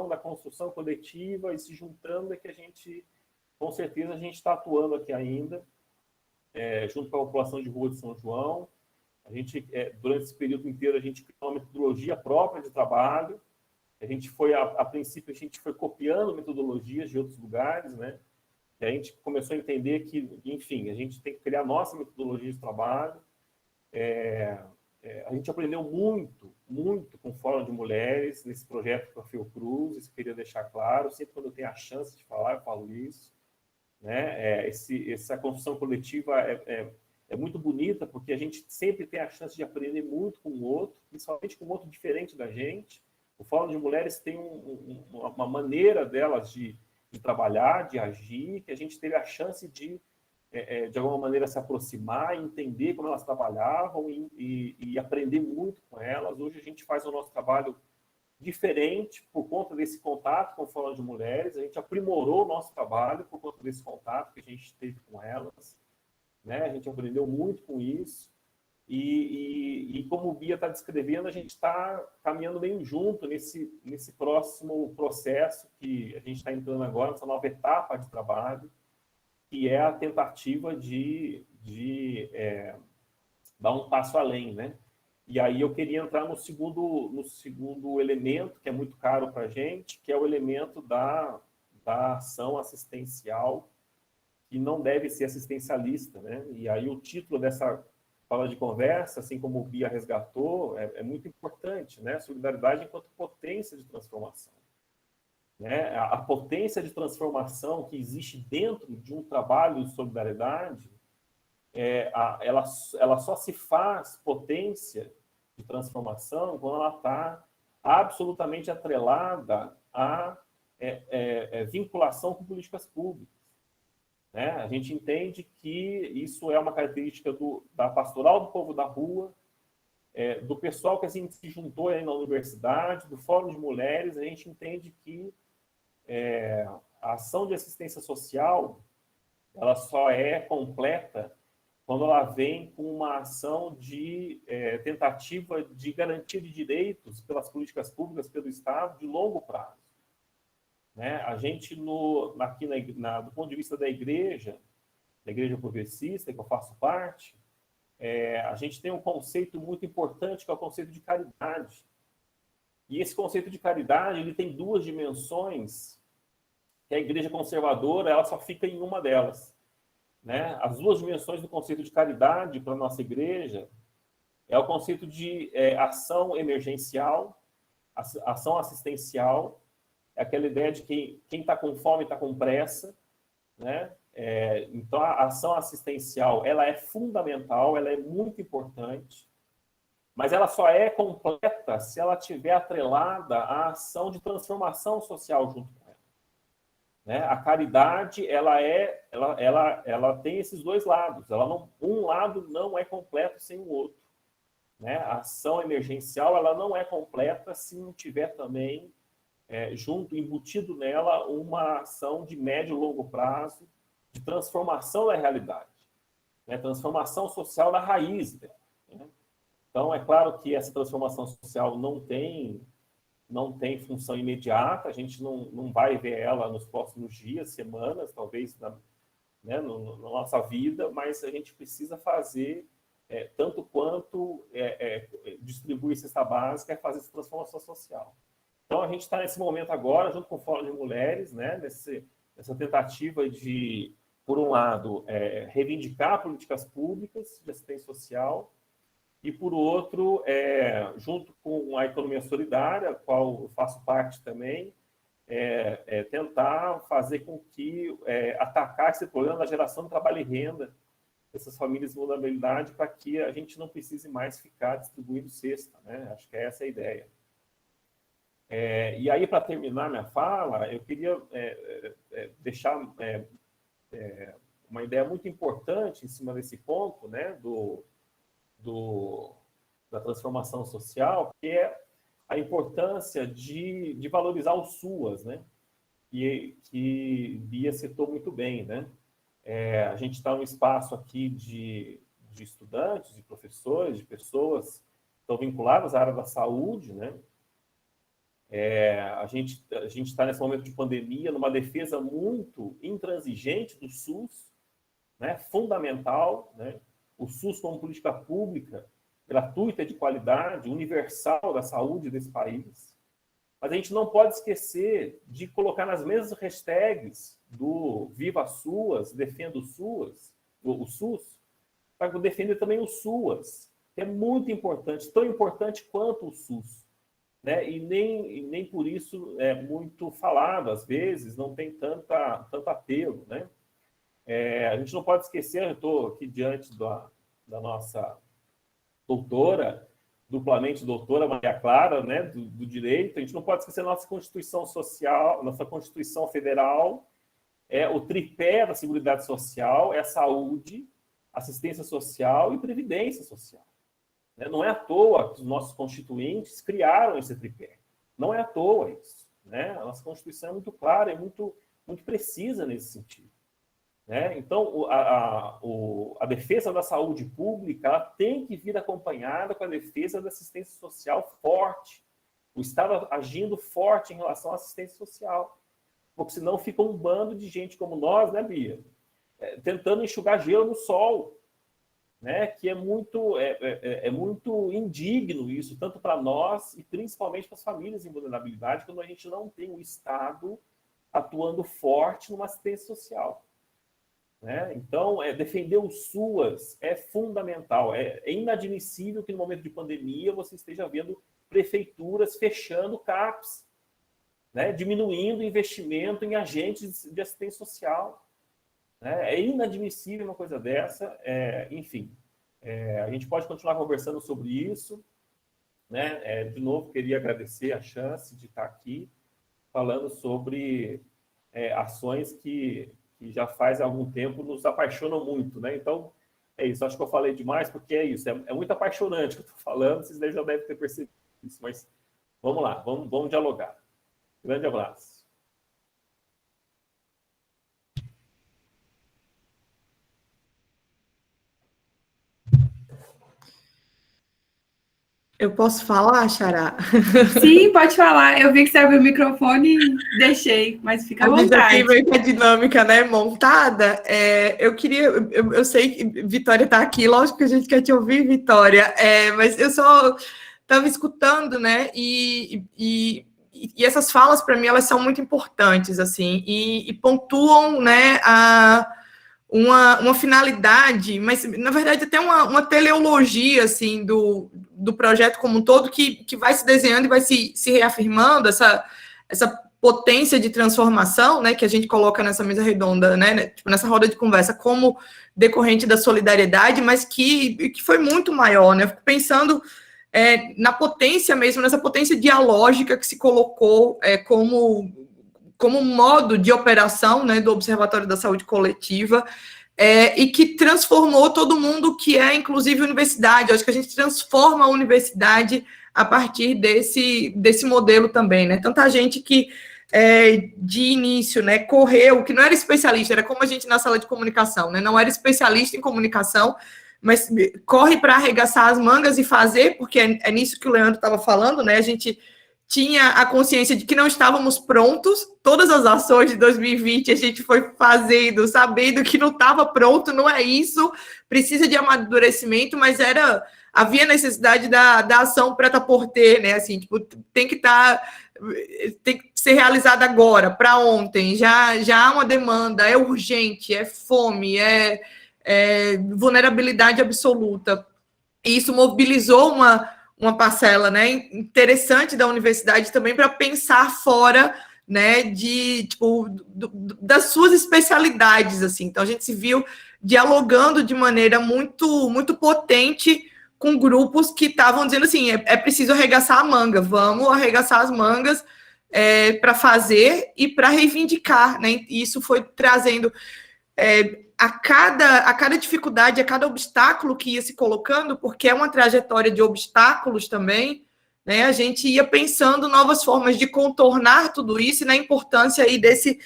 da construção coletiva e se juntando é que a gente, com certeza, a gente está atuando aqui ainda, junto com a população de Rua de São João. A gente, durante esse período inteiro, a gente criou uma metodologia própria de trabalho. A gente foi, a princípio, a gente foi copiando metodologias de outros lugares, né? E a gente começou a entender que, enfim, a gente tem que criar nossa metodologia de trabalho. A gente aprendeu muito, muito com o Fórum de Mulheres, nesse projeto com a Fiocruz, isso eu queria deixar claro. Sempre quando eu tenho a chance de falar, eu falo isso. Né? Essa construção coletiva é muito bonita, porque a gente sempre tem a chance de aprender muito com o outro, principalmente com o outro diferente da gente. O Fórum de Mulheres tem uma maneira delas de trabalhar, de agir, que a gente teve a chance de alguma maneira, se aproximar, entender como elas trabalhavam e aprender muito com elas. Hoje a gente faz o nosso trabalho diferente por conta desse contato com o Fórum de Mulheres. A gente aprimorou o nosso trabalho por conta desse contato que a gente teve com elas. Né? A gente aprendeu muito com isso. E como o Bia está descrevendo, a gente está caminhando bem junto nesse próximo processo que a gente está entrando agora, nessa nova etapa de trabalho, que é a tentativa de dar um passo além, né? E aí eu queria entrar no segundo elemento, que é muito caro para a gente, que é o elemento da ação assistencial, que não deve ser assistencialista, né? E aí o título dessa fala de conversa, assim como o Bia resgatou, é muito importante, né? Solidariedade enquanto potência de transformação. Né? A potência de transformação que existe dentro de um trabalho de solidariedade, ela só se faz potência de transformação quando ela está absolutamente atrelada à vinculação com políticas públicas. Né? A gente entende que isso é uma característica da pastoral do povo da rua, do pessoal que a gente se juntou aí na universidade, do Fórum de Mulheres. A gente entende que a ação de assistência social ela só é completa quando ela vem com uma ação de tentativa de garantia de direitos pelas políticas públicas, pelo Estado, de longo prazo. Né? A gente, aqui do ponto de vista da igreja progressista, que eu faço parte, a gente tem um conceito muito importante, que é o conceito de caridade. E esse conceito de caridade ele tem duas dimensões, que a igreja conservadora ela só fica em uma delas. Né? As duas dimensões do conceito de caridade para a nossa igreja é o conceito de ação emergencial, ação assistencial, é aquela ideia de que quem está com fome está com pressa, né? Então, a ação assistencial ela é fundamental, ela é muito importante, mas ela só é completa se ela estiver atrelada à ação de transformação social junto com ela. Né? A caridade, ela tem esses dois lados. Um lado não é completo sem o outro. Né? A ação emergencial, ela não é completa se não tiver também junto, embutido nela, uma ação de médio e longo prazo de transformação da realidade, né? Transformação social da raiz dela, né? Então, é claro que essa transformação social não tem função imediata, a gente não vai ver ela nos próximos dias, semanas, talvez na nossa vida, mas a gente precisa fazer, tanto quanto distribuir cesta básica, fazer essa transformação social. Então, a gente está nesse momento agora, junto com o Fórum de Mulheres, né, nessa tentativa de, por um lado, reivindicar políticas públicas de assistência social, e, por outro, junto com a economia solidária, a qual eu faço parte também, tentar fazer com que atacar esse problema da geração de trabalho e renda dessas famílias de vulnerabilidade, para que a gente não precise mais ficar distribuindo cesta, né? Acho que essa é a ideia. E aí, para terminar minha fala, eu queria deixar uma ideia muito importante em cima desse ponto, né, da transformação social, que é a importância de valorizar os SUAS, né, que Bia citou muito bem, né? A gente está num espaço aqui de estudantes, de professores, de pessoas que estão vinculadas à área da saúde, né? A gente está nesse momento de pandemia, numa defesa muito intransigente do SUS, né? Fundamental, né? O SUS como política pública, gratuita, de qualidade, universal da saúde desse país. Mas a gente não pode esquecer de colocar nas mesmas hashtags do Viva SUAS, Defenda o SUS, para defender também o SUAS, que é muito importante, tão importante quanto o SUS. Né? E nem por isso é muito falado, às vezes, não tem tanto apelo. Né? A gente não pode esquecer, eu estou aqui diante da nossa doutora, duplamente doutora Maria Clara, né, do direito, a gente não pode esquecer a nossa Constituição Social, nossa Constituição Federal, o tripé da Seguridade Social, é saúde, assistência social e previdência social. Não é à toa que os nossos constituintes criaram esse tripé. Não é à toa isso. Né? A nossa Constituição é muito clara, é muito, muito precisa nesse sentido. Né? Então, a defesa da saúde pública ela tem que vir acompanhada com a defesa da assistência social forte. O Estado agindo forte em relação à assistência social. Porque senão fica um bando de gente como nós, né, Bia? Tentando enxugar gelo no sol. Né, que é muito indigno isso, tanto para nós e principalmente para as famílias em vulnerabilidade, quando a gente não tem o Estado atuando forte numa assistência social. Né? Então, defender o SUAS é fundamental. É inadmissível que no momento de pandemia você esteja vendo prefeituras fechando CAPs, né? Diminuindo o investimento em agentes de assistência social. É inadmissível uma coisa dessa, enfim. A gente pode continuar conversando sobre isso. Né? De novo, queria agradecer a chance de estar aqui falando sobre ações que já faz algum tempo nos apaixonam muito. Né? Então, é isso. Acho que eu falei demais, porque é isso. É muito apaixonante o que eu estou falando, vocês já devem ter percebido isso. Mas vamos lá, vamos dialogar. Grande abraço.
Eu posso falar, Xará?
Sim, pode falar. Eu vi que você abriu o microfone e deixei, mas fica à vontade.
Aqui meio que a dinâmica, né, montada. Eu sei que Vitória está aqui, lógico que a gente quer te ouvir, Vitória, mas eu só estava escutando, né, e essas falas, para mim, elas são muito importantes, assim, e pontuam, né, uma finalidade, mas, na verdade, até uma teleologia, assim, do projeto como um todo, que vai se desenhando e vai se reafirmando, essa potência de transformação, né, que a gente coloca nessa mesa redonda, né, tipo, nessa roda de conversa, como decorrente da solidariedade, mas que foi muito maior, né, eu fico pensando na potência mesmo, nessa potência dialógica que se colocou como modo de operação, né, do Observatório da Saúde Coletiva, e que transformou todo mundo que é, inclusive, universidade. Eu acho que a gente transforma a universidade a partir desse modelo também, né? Tanta gente que, de início, né, correu, que não era especialista, era como a gente na sala de comunicação, né? Não era especialista em comunicação, mas corre para arregaçar as mangas e fazer, porque é nisso que o Leandro estava falando, né? A gente tinha a consciência de que não estávamos prontos. Todas as ações de 2020 a gente foi fazendo, sabendo que não estava pronto, não é isso, precisa de amadurecimento, mas havia necessidade da ação preta por ter, né? Assim, tipo, tem que ser realizada agora, para ontem, já há uma demanda, é urgente, é fome, é vulnerabilidade absoluta. E isso mobilizou uma parcela, né, interessante da universidade também para pensar fora, né, das suas especialidades, assim. Então a gente se viu dialogando de maneira muito muito potente com grupos que estavam dizendo assim, é preciso arregaçar a manga, vamos arregaçar as mangas para fazer e para reivindicar, né? E isso foi trazendo a cada dificuldade, a cada obstáculo que ia se colocando, porque é uma trajetória de obstáculos também, né? A gente ia pensando novas formas de contornar tudo isso e na importância aí desse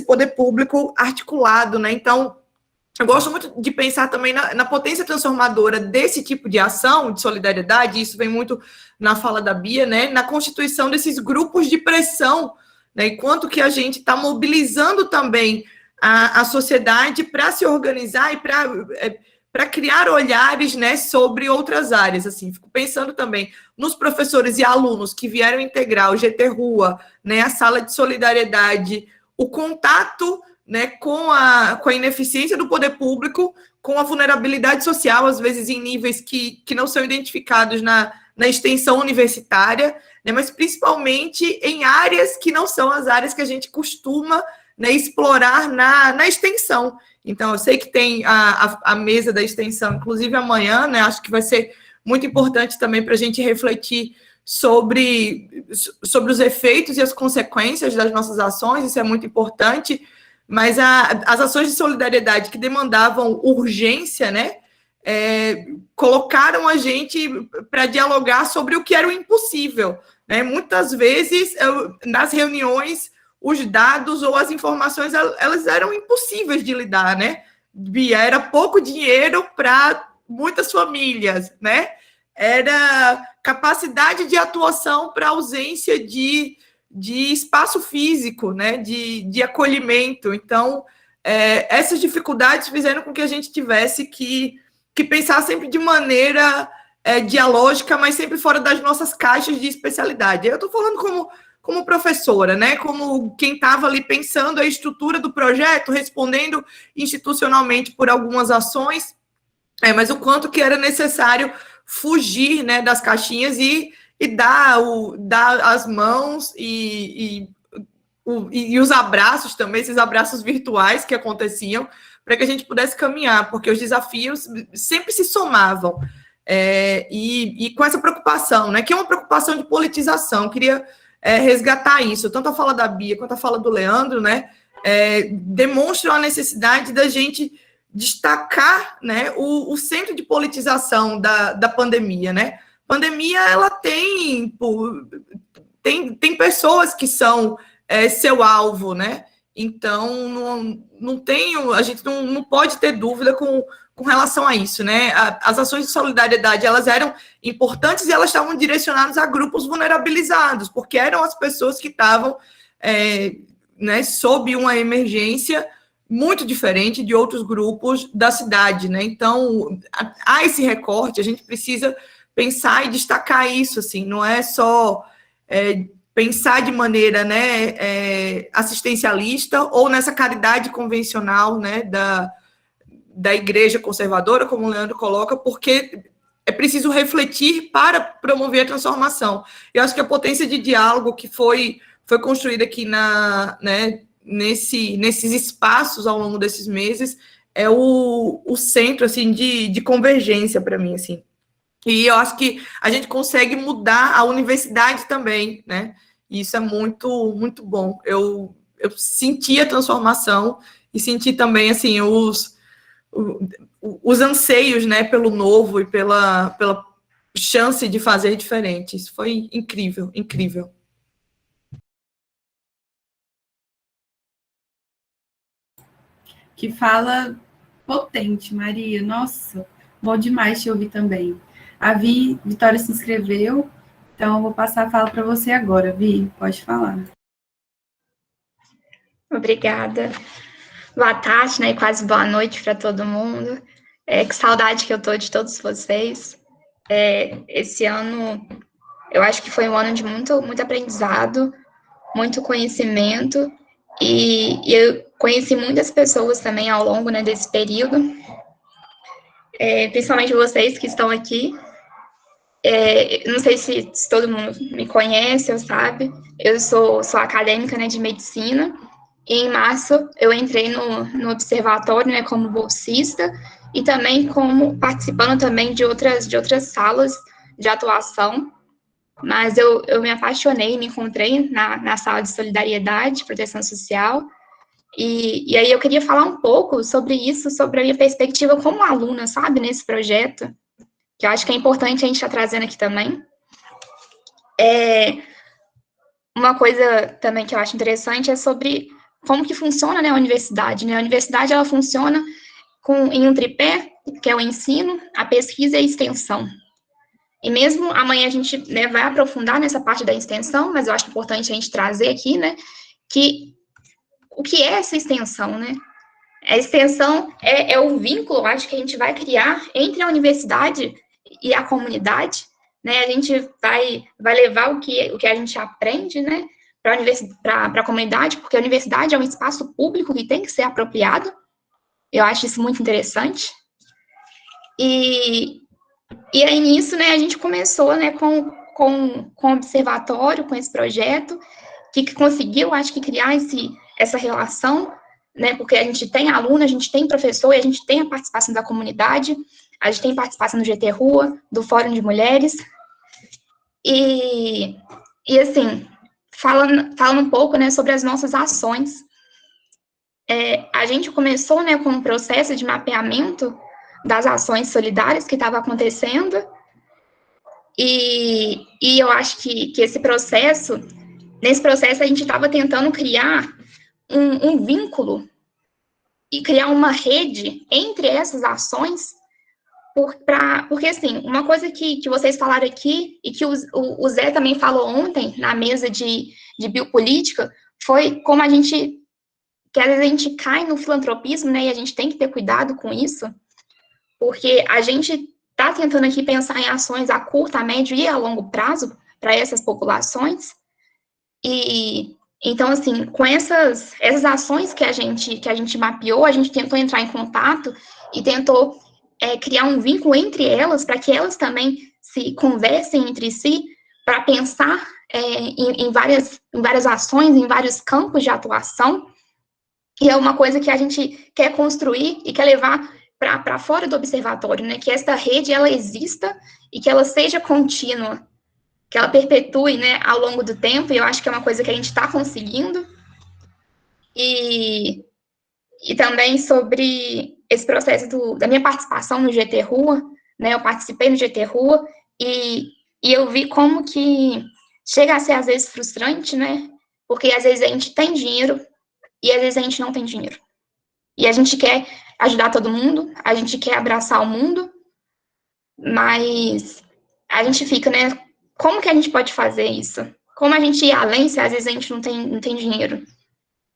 poder público articulado, né? Então, eu gosto muito de pensar também na potência transformadora desse tipo de ação, de solidariedade, isso vem muito na fala da Bia, né? Na constituição desses grupos de pressão, né? Enquanto que a gente está mobilizando também a sociedade para se organizar e para criar olhares, né, sobre outras áreas. Assim, fico pensando também nos professores e alunos que vieram integrar o GT Rua, né, a sala de solidariedade, o contato, né, com a ineficiência do poder público, com a vulnerabilidade social, às vezes em níveis que não são identificados na extensão universitária, né, mas principalmente em áreas que não são as áreas que a gente costuma, né, explorar na extensão. Então, eu sei que tem a mesa da extensão, inclusive amanhã, né, acho que vai ser muito importante também para a gente refletir sobre os efeitos e as consequências das nossas ações, isso é muito importante, mas as ações de solidariedade que demandavam urgência, né, colocaram a gente para dialogar sobre o que era o impossível, né? Muitas vezes, nas reuniões, os dados ou as informações, elas eram impossíveis de lidar, né? Bia, era pouco dinheiro para muitas famílias, né? Era capacidade de atuação para ausência de espaço físico, né? De acolhimento. Então, essas dificuldades fizeram com que a gente tivesse que pensar sempre de maneira dialógica, mas sempre fora das nossas caixas de especialidade. Eu estou falando como professora, né, como quem estava ali pensando a estrutura do projeto, respondendo institucionalmente por algumas ações, mas o quanto que era necessário fugir, né, das caixinhas e dar as mãos e os abraços também, esses abraços virtuais que aconteciam, para que a gente pudesse caminhar, porque os desafios sempre se somavam. E com essa preocupação, né, que é uma preocupação de politização, eu queria resgatar isso, tanto a fala da Bia quanto a fala do Leandro, né, demonstram a necessidade da gente destacar, né, o centro de politização da pandemia, né. Pandemia, ela tem pessoas que são seu alvo, né, então a gente não pode ter dúvida com relação a isso, né? As ações de solidariedade, elas eram importantes e elas estavam direcionadas a grupos vulnerabilizados, porque eram as pessoas que estavam né, sob uma emergência muito diferente de outros grupos da cidade, né? Então, há esse recorte, a gente precisa pensar e destacar isso, assim, não é só pensar de maneira, né, assistencialista ou nessa caridade convencional, né, da igreja conservadora, como o Leandro coloca, porque é preciso refletir para promover a transformação. Eu acho que a potência de diálogo que foi construída aqui né, nesses espaços ao longo desses meses é o centro assim, de convergência para mim. Assim. E eu acho que a gente consegue mudar a universidade também, né? E isso é muito, muito bom. Eu senti a transformação e senti também, assim, os anseios, né, pelo novo e pela chance de fazer diferente. Isso foi incrível, incrível.
Que fala potente, Maria. Nossa, bom demais te ouvir também. A Vitória se inscreveu, então eu vou passar a fala para você agora, Vi. Pode falar.
Obrigada. Boa tarde, né? E quase boa noite para todo mundo. Que saudade que eu tô de todos vocês. Esse ano, eu acho que foi um ano de muito aprendizado, muito conhecimento, e eu conheci muitas pessoas também ao longo, né, desse período, principalmente vocês que estão aqui. Não sei se todo mundo me conhece ou sabe, eu sou acadêmica, né, de medicina, e em março eu entrei no observatório, né, como bolsista, e também como participando também de outras salas de atuação, mas eu me apaixonei, me encontrei na sala de solidariedade, proteção social, e aí eu queria falar um pouco sobre isso, sobre a minha perspectiva como aluna, sabe, nesse projeto, que eu acho que é importante a gente estar trazendo aqui também. Uma coisa também que eu acho interessante é sobre como que funciona, né, a universidade, né? A universidade, ela funciona em um tripé, que é o ensino, a pesquisa e a extensão. E mesmo amanhã a gente, né, vai aprofundar nessa parte da extensão, mas eu acho importante a gente trazer aqui, né, que o que é essa extensão, né? A extensão é o vínculo, eu acho, que a gente vai criar entre a universidade e a comunidade, né? A gente vai levar o que a gente aprende, né, para a comunidade, porque a universidade é um espaço público que tem que ser apropriado. Eu acho isso muito interessante. E aí, nisso, né, a gente começou, né, com o observatório, com esse projeto, que conseguiu, acho que, criar essa relação, né, porque a gente tem aluno, a gente tem professor, e a gente tem a participação da comunidade, a gente tem participação do GT Rua, do Fórum de Mulheres, e assim, falando um pouco, né, sobre as nossas ações. A gente começou, né, com um processo de mapeamento das ações solidárias que estava acontecendo, e eu acho que nesse processo a gente estava tentando criar um vínculo e criar uma rede entre essas ações, porque, assim, uma coisa que vocês falaram aqui, e que o Zé também falou ontem, na mesa de biopolítica, foi como que às vezes a gente cai no filantropismo, né, e a gente tem que ter cuidado com isso, porque a gente está tentando aqui pensar em ações a curto, a médio e a longo prazo para essas populações, e então, assim, com essas ações que a gente mapeou, a gente tentou entrar em contato e tentou criar um vínculo entre elas, para que elas também se conversem entre si, para pensar em várias ações, em vários campos de atuação, e é uma coisa que a gente quer construir e quer levar para fora do observatório, né, que esta rede, ela exista e que ela seja contínua, que ela perpetue, né, ao longo do tempo, e eu acho que é uma coisa que a gente está conseguindo. E também sobre esse processo da minha participação no GT Rua, né, eu participei no GT Rua, e eu vi como que chega a ser, às vezes, frustrante, né, porque às vezes a gente tem dinheiro, e às vezes a gente não tem dinheiro. E a gente quer ajudar todo mundo, a gente quer abraçar o mundo, mas a gente fica, né, como que a gente pode fazer isso? Como a gente ir além se às vezes a gente não tem dinheiro?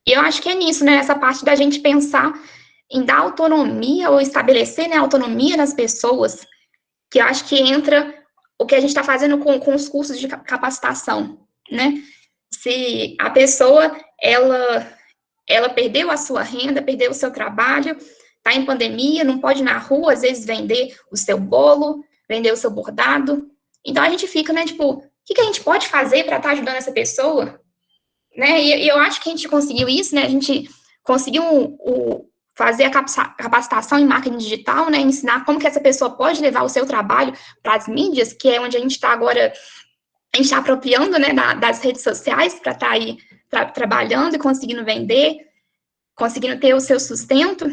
E eu acho que é nisso, né, nessa parte da gente pensar em dar autonomia ou estabelecer, né, autonomia nas pessoas, que eu acho que entra o que a gente está fazendo com os cursos de capacitação, né? Se a pessoa, ela perdeu a sua renda, perdeu o seu trabalho, está em pandemia, não pode ir na rua, às vezes, vender o seu bolo, vender o seu bordado. Então, a gente fica, né, tipo, o que a gente pode fazer para estar ajudando essa pessoa? Né? E eu acho que a gente conseguiu isso, né? A gente conseguiu fazer a capacitação em marketing digital, né, ensinar como que essa pessoa pode levar o seu trabalho para as mídias, que é onde a gente está agora, a gente está apropriando, né, das redes sociais para estar aí trabalhando e conseguindo vender, conseguindo ter o seu sustento.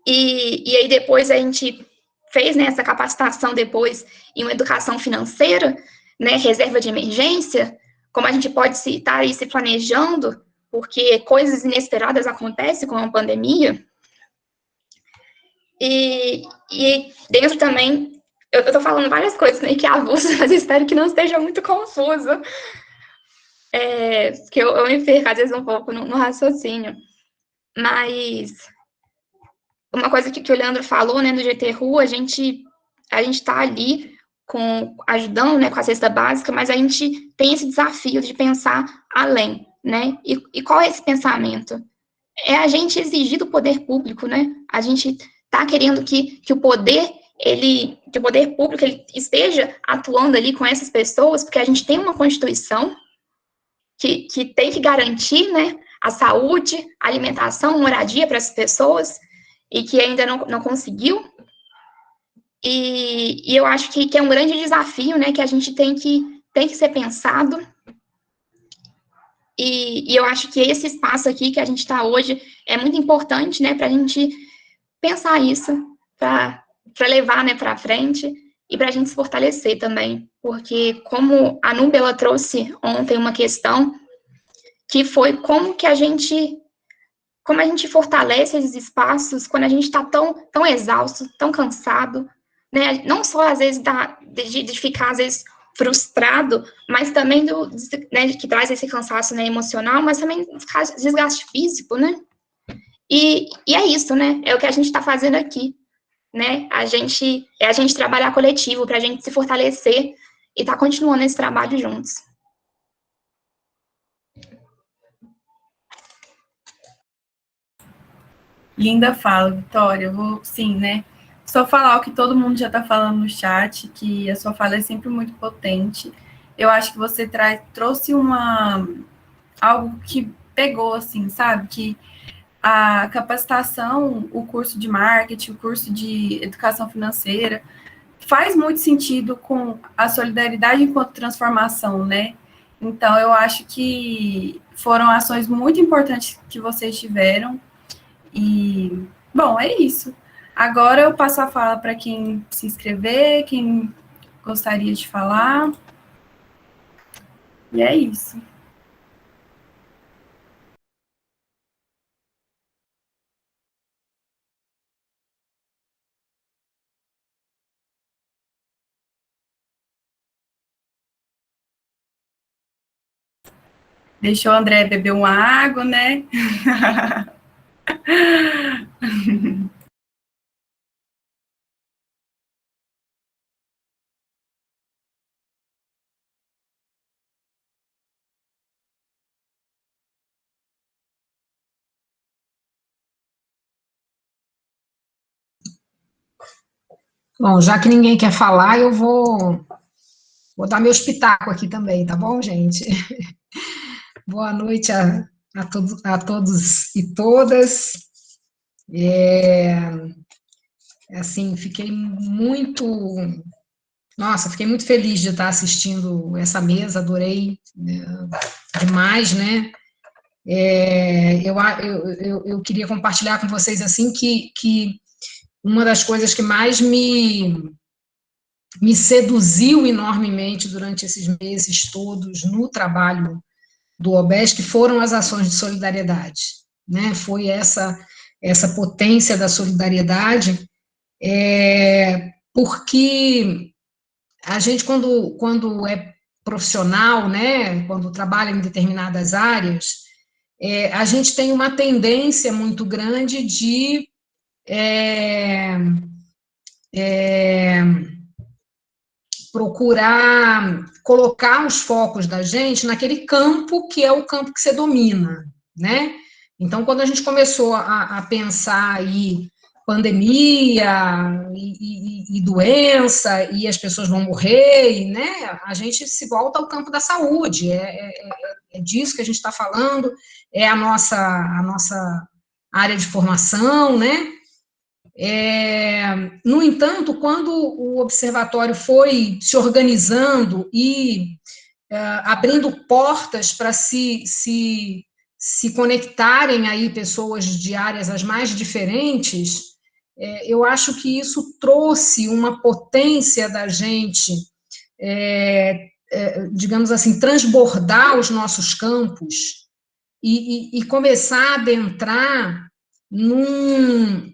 E aí depois a gente fez, né, essa capacitação depois em uma educação financeira, né, reserva de emergência, como a gente pode estar aí se planejando, porque coisas inesperadas acontecem com a pandemia. E dentro também, eu estou falando várias coisas meio que avulsas, mas espero que não esteja muito confuso, porque eu me perco às vezes um pouco no raciocínio. Mas uma coisa que o Leandro falou, né, no GTRU, a gente está ali ajudando, né, com a cesta básica, mas a gente tem esse desafio de pensar além, né? E qual é esse pensamento? É a gente exigir do poder público, né? A gente está querendo que o poder público ele esteja atuando ali com essas pessoas, porque a gente tem uma Constituição que tem que garantir, né, a saúde, a alimentação, moradia para essas pessoas, e que ainda não conseguiu. E eu acho que é um grande desafio, né, que a gente tem que ser pensado. E eu acho que esse espaço aqui que a gente está hoje é muito importante, né, para a gente pensar isso, para levar, né, para frente e para a gente se fortalecer também. Porque, como a Núbia ela trouxe ontem uma questão, que foi como a gente fortalece esses espaços quando a gente está tão exausto, tão cansado, né? Não só, às vezes, de ficar, às vezes, frustrado, mas também né, que traz esse cansaço, né, emocional, mas também desgaste físico, né? E é isso, né? É o que a gente está fazendo aqui, né? A gente trabalhar coletivo para a gente se fortalecer e tá continuando esse trabalho juntos.
Linda fala, Vitória. Eu vou, sim, né? Só falar o que todo mundo já está falando no chat, que a sua fala é sempre muito potente. Eu acho que você trouxe algo que pegou, assim, sabe? Que a capacitação, o curso de marketing, o curso de educação financeira, faz muito sentido com a solidariedade enquanto transformação, né? Então, eu acho que foram ações muito importantes que vocês tiveram. E, bom, é isso. Agora eu passo a fala para quem se inscrever, quem gostaria de falar. E é isso. Deixou o André beber uma água, né?
Bom, já que ninguém quer falar, eu vou dar meu espetáculo aqui também, tá bom, gente? Boa noite a todos e todas. Assim, fiquei muito feliz de estar assistindo essa mesa, adorei demais, né? Eu queria compartilhar com vocês, assim, que uma das coisas que mais me seduziu enormemente durante esses meses todos no trabalho do OBESC foram as ações de solidariedade, né? Foi essa potência da solidariedade, porque a gente, quando é profissional, né, quando trabalha em determinadas áreas, a gente tem uma tendência muito grande de procurar colocar os focos da gente naquele campo que é o campo que você domina, né? Então, quando a gente começou a pensar aí pandemia e doença, e as pessoas vão morrer, né? A gente se volta ao campo da saúde, é disso que a gente está falando, é a nossa área de formação, né? No entanto, quando o observatório foi se organizando e abrindo portas para se conectarem aí pessoas de áreas as mais diferentes, eu acho que isso trouxe uma potência da gente, digamos assim, transbordar os nossos campos e começar a adentrar num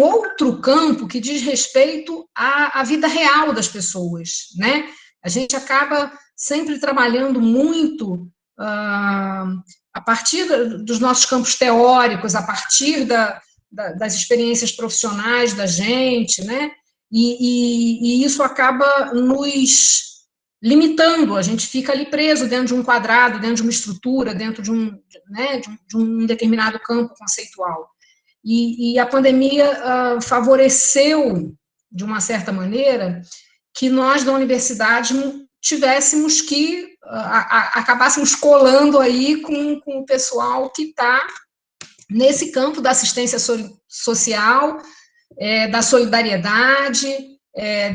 outro campo que diz respeito à vida real das pessoas, né? A gente acaba sempre trabalhando muito a partir dos nossos campos teóricos, a partir das experiências profissionais da gente, né? E isso acaba nos limitando, a gente fica ali preso dentro de um quadrado, dentro de uma estrutura, dentro de um determinado campo conceitual. E a pandemia favoreceu, de uma certa maneira, que nós da universidade tivéssemos que, acabássemos colando aí com o pessoal que está nesse campo da assistência social, da solidariedade,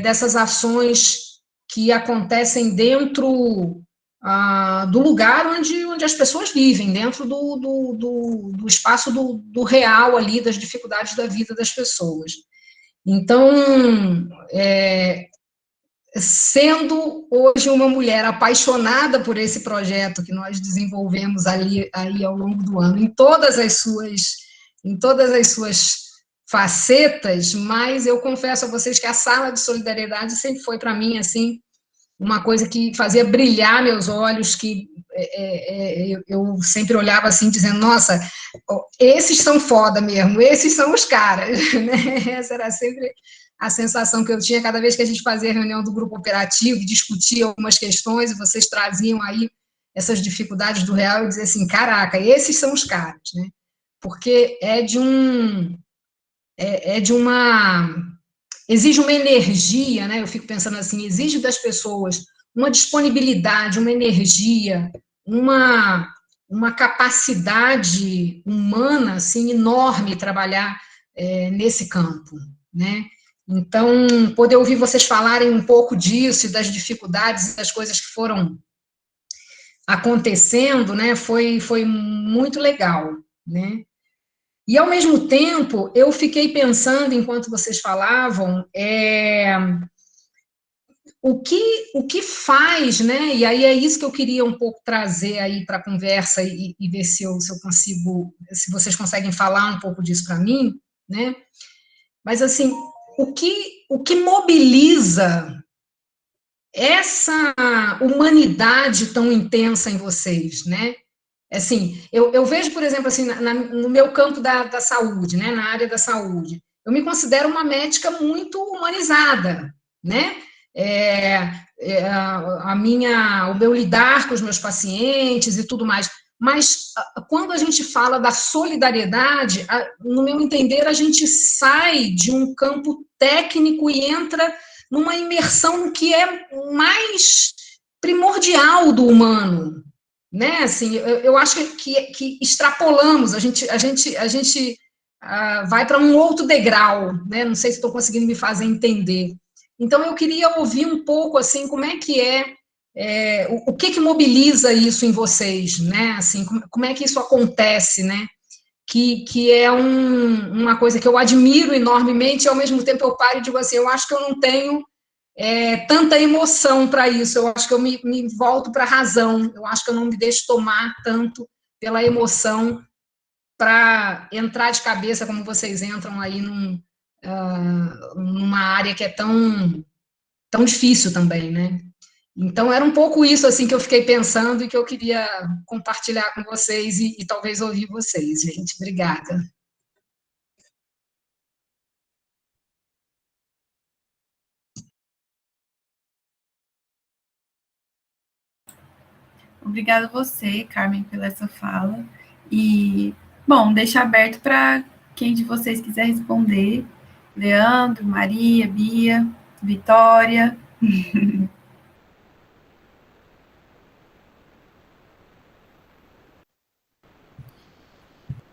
dessas ações que acontecem dentro do lugar onde as pessoas vivem, dentro do espaço do real ali, das dificuldades da vida das pessoas. Então, sendo hoje uma mulher apaixonada por esse projeto que nós desenvolvemos aí ao longo do ano, em todas as suas facetas, mas eu confesso a vocês que a sala de solidariedade sempre foi para mim assim uma coisa que fazia brilhar meus olhos, que eu sempre olhava assim, dizendo, nossa, esses são foda mesmo, esses são os caras, né? Essa era sempre a sensação que eu tinha cada vez que a gente fazia reunião do grupo operativo, discutia algumas questões, e vocês traziam aí essas dificuldades do real, e dizia assim, caraca, esses são os caras, né? Porque exige uma energia, né? Eu fico pensando assim, exige das pessoas uma disponibilidade, uma energia, uma capacidade humana assim enorme trabalhar nesse campo, né? Então, poder ouvir vocês falarem um pouco disso e das dificuldades e das coisas que foram acontecendo, né? Foi muito legal, né? E, ao mesmo tempo, eu fiquei pensando, enquanto vocês falavam, o que faz, né? E aí é isso que eu queria um pouco trazer aí para a conversa e ver se eu consigo, se vocês conseguem falar um pouco disso para mim, né? Mas, assim, o que mobiliza essa humanidade tão intensa em vocês, né? Assim, eu vejo, por exemplo, assim, no meu campo da saúde, né, na área da saúde, eu me considero uma médica muito humanizada, né? O meu lidar com os meus pacientes e tudo mais. Mas quando a gente fala da solidariedade, no meu entender, a gente sai de um campo técnico e entra numa imersão no que é mais primordial do humano, né? Assim, eu acho que extrapolamos, a gente vai para um outro degrau, né? Não sei se estou conseguindo me fazer entender. Então, eu queria ouvir um pouco, assim, como é que o que mobiliza isso em vocês, né? Assim, como é que isso acontece, né? Que é uma coisa que eu admiro enormemente, e ao mesmo tempo eu paro e digo assim, eu acho que eu não tenho tanta emoção para isso, eu acho que eu me volto para a razão, eu acho que eu não me deixo tomar tanto pela emoção para entrar de cabeça como vocês entram aí numa área que é tão difícil também, né? Então, era um pouco isso assim que eu fiquei pensando e que eu queria compartilhar com vocês e talvez ouvir vocês, gente. Obrigada.
Obrigada a você, Carmen, pela essa fala. E, bom, deixa aberto para quem de vocês quiser responder. Leandro, Maria, Bia, Vitória.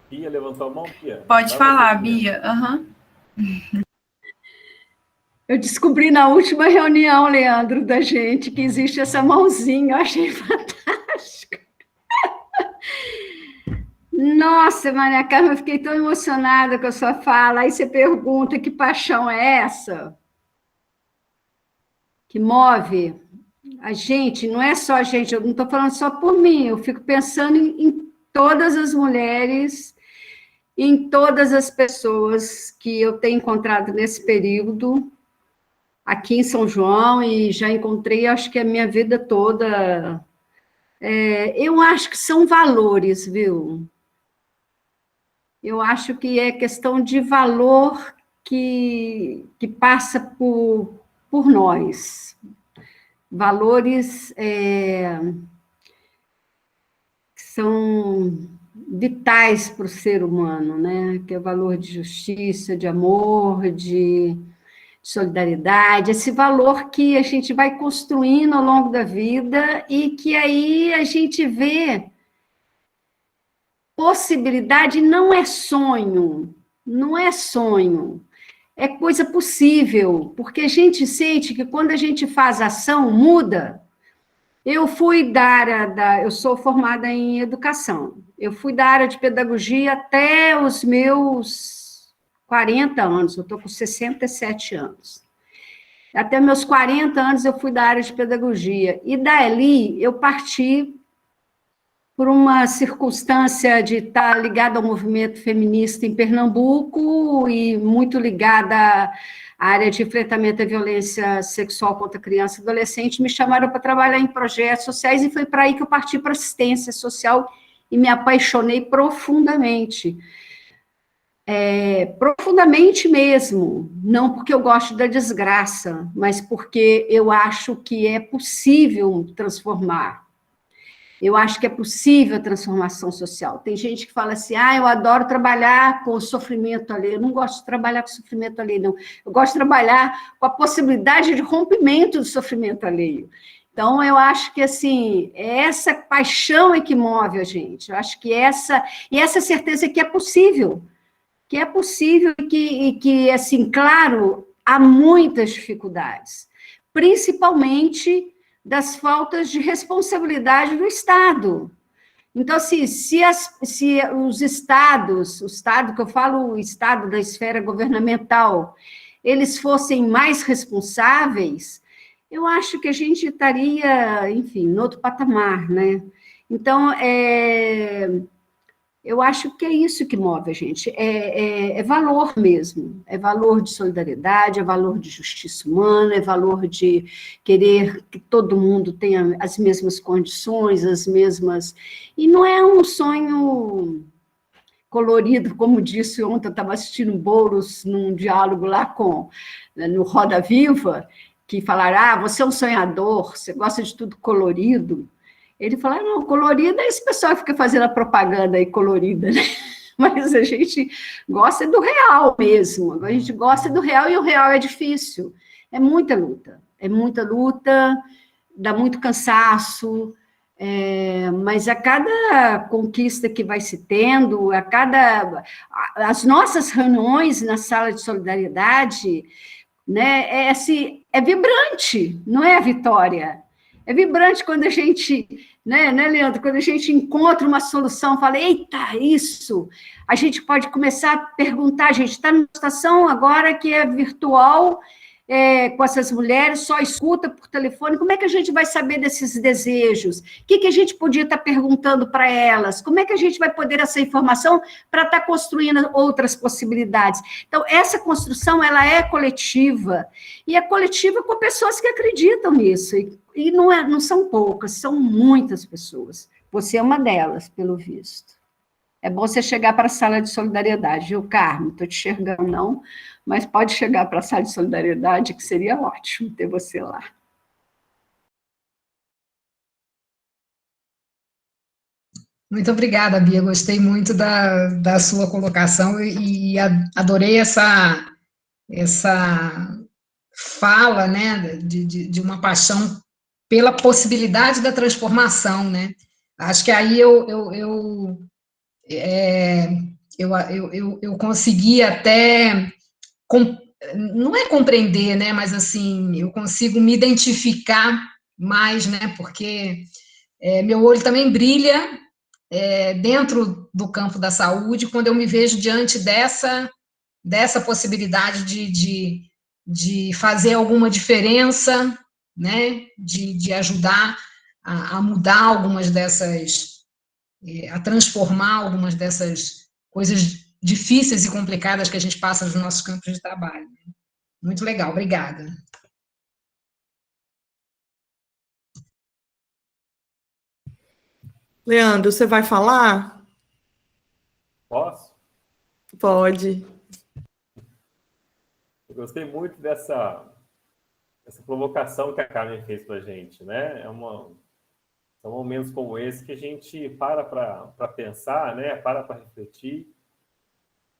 Bia levantou a mão, Bia?
Pode falar, Bia. Uhum.
Eu descobri na última reunião, Leandro, da gente, que existe essa mãozinha, eu achei fantástico. Nossa, Maria Carmen, eu fiquei tão emocionada com a sua fala. Aí você pergunta que paixão é essa que move a gente, não é só a gente, eu não estou falando só por mim, eu fico pensando em todas as mulheres, em todas as pessoas que eu tenho encontrado nesse período, aqui em São João, e já encontrei, acho que a minha vida toda. Eu acho que são valores, viu? Eu acho que é questão de valor que passa por nós. Valores que são vitais para o ser humano, né? Que é o valor de justiça, de amor, de solidariedade, esse valor que a gente vai construindo ao longo da vida e que aí a gente vê possibilidade, não é sonho, é coisa possível, porque a gente sente que quando a gente faz ação, muda. Eu fui eu sou formada em educação, eu fui da área de pedagogia até os meus 40 anos, eu estou com 67 anos. Até meus 40 anos eu fui da área de pedagogia, e dali eu parti por uma circunstância de estar ligada ao movimento feminista em Pernambuco e muito ligada à área de enfrentamento à violência sexual contra criança e adolescente, me chamaram para trabalhar em projetos sociais e foi para aí que eu parti para assistência social e me apaixonei profundamente. Profundamente mesmo, não porque eu gosto da desgraça, mas porque eu acho que é possível transformar. Eu acho que é possível a transformação social. Tem gente que fala assim, eu adoro trabalhar com o sofrimento alheio. Eu não gosto de trabalhar com sofrimento alheio, não. Eu gosto de trabalhar com a possibilidade de rompimento do sofrimento alheio. Então, eu acho que, assim, essa paixão é que move a gente. Eu acho que essa certeza que é possível. Que é possível e que, assim, claro, há muitas dificuldades. Principalmente das faltas de responsabilidade do Estado. Então, assim, se os estados, o Estado, que eu falo, o Estado da esfera governamental, eles fossem mais responsáveis, eu acho que a gente estaria, enfim, em outro patamar, né? Então, eu acho que é isso que move a gente, é valor mesmo, é valor de solidariedade, é valor de justiça humana, é valor de querer que todo mundo tenha as mesmas condições, as mesmas... E não é um sonho colorido, como disse ontem, eu estava assistindo Boulos num diálogo lá no Roda Viva, que falaram, você é um sonhador, você gosta de tudo colorido. Ele falou, não, colorida é esse pessoal que fica fazendo a propaganda aí colorida, né? Mas a gente gosta do real mesmo, a gente gosta do real e o real é difícil, é muita luta, dá muito cansaço, mas a cada conquista que vai se tendo, as nossas reuniões na sala de solidariedade, né, é vibrante, não é a vitória. É vibrante quando a gente, né, Leandro? Quando a gente encontra uma solução, fala, eita, isso! A gente pode começar a perguntar, a gente está numa situação agora que é virtual, com essas mulheres, só escuta por telefone, como é que a gente vai saber desses desejos? O que a gente podia estar perguntando para elas? Como é que a gente vai poder essa informação para estar construindo outras possibilidades? Então, essa construção, ela é coletiva, e é coletiva com pessoas que acreditam nisso, e não são poucas, são muitas pessoas. Você é uma delas, pelo visto. É bom você chegar para a sala de solidariedade, viu, Carmen? Estou te enxergando, não, mas pode chegar para a sala de solidariedade, que seria ótimo ter você lá.
Muito obrigada, Bia. Gostei muito da sua colocação e adorei essa fala, né, de uma paixão pela possibilidade da transformação, né? Acho que aí eu consegui até, não é compreender, né, mas assim, eu consigo me identificar mais, né, porque meu olho também brilha dentro do campo da saúde quando eu me vejo diante dessa possibilidade de fazer alguma diferença, né, de ajudar a mudar algumas dessas, a transformar algumas dessas coisas difíceis e complicadas que a gente passa nos nossos campos de trabalho. Muito legal, obrigada.
Leandro, você vai falar?
Posso?
Pode.
Eu gostei muito dessa provocação que a Carmen fez para a gente, né? São momentos como esse que a gente para pensar, né? Para refletir.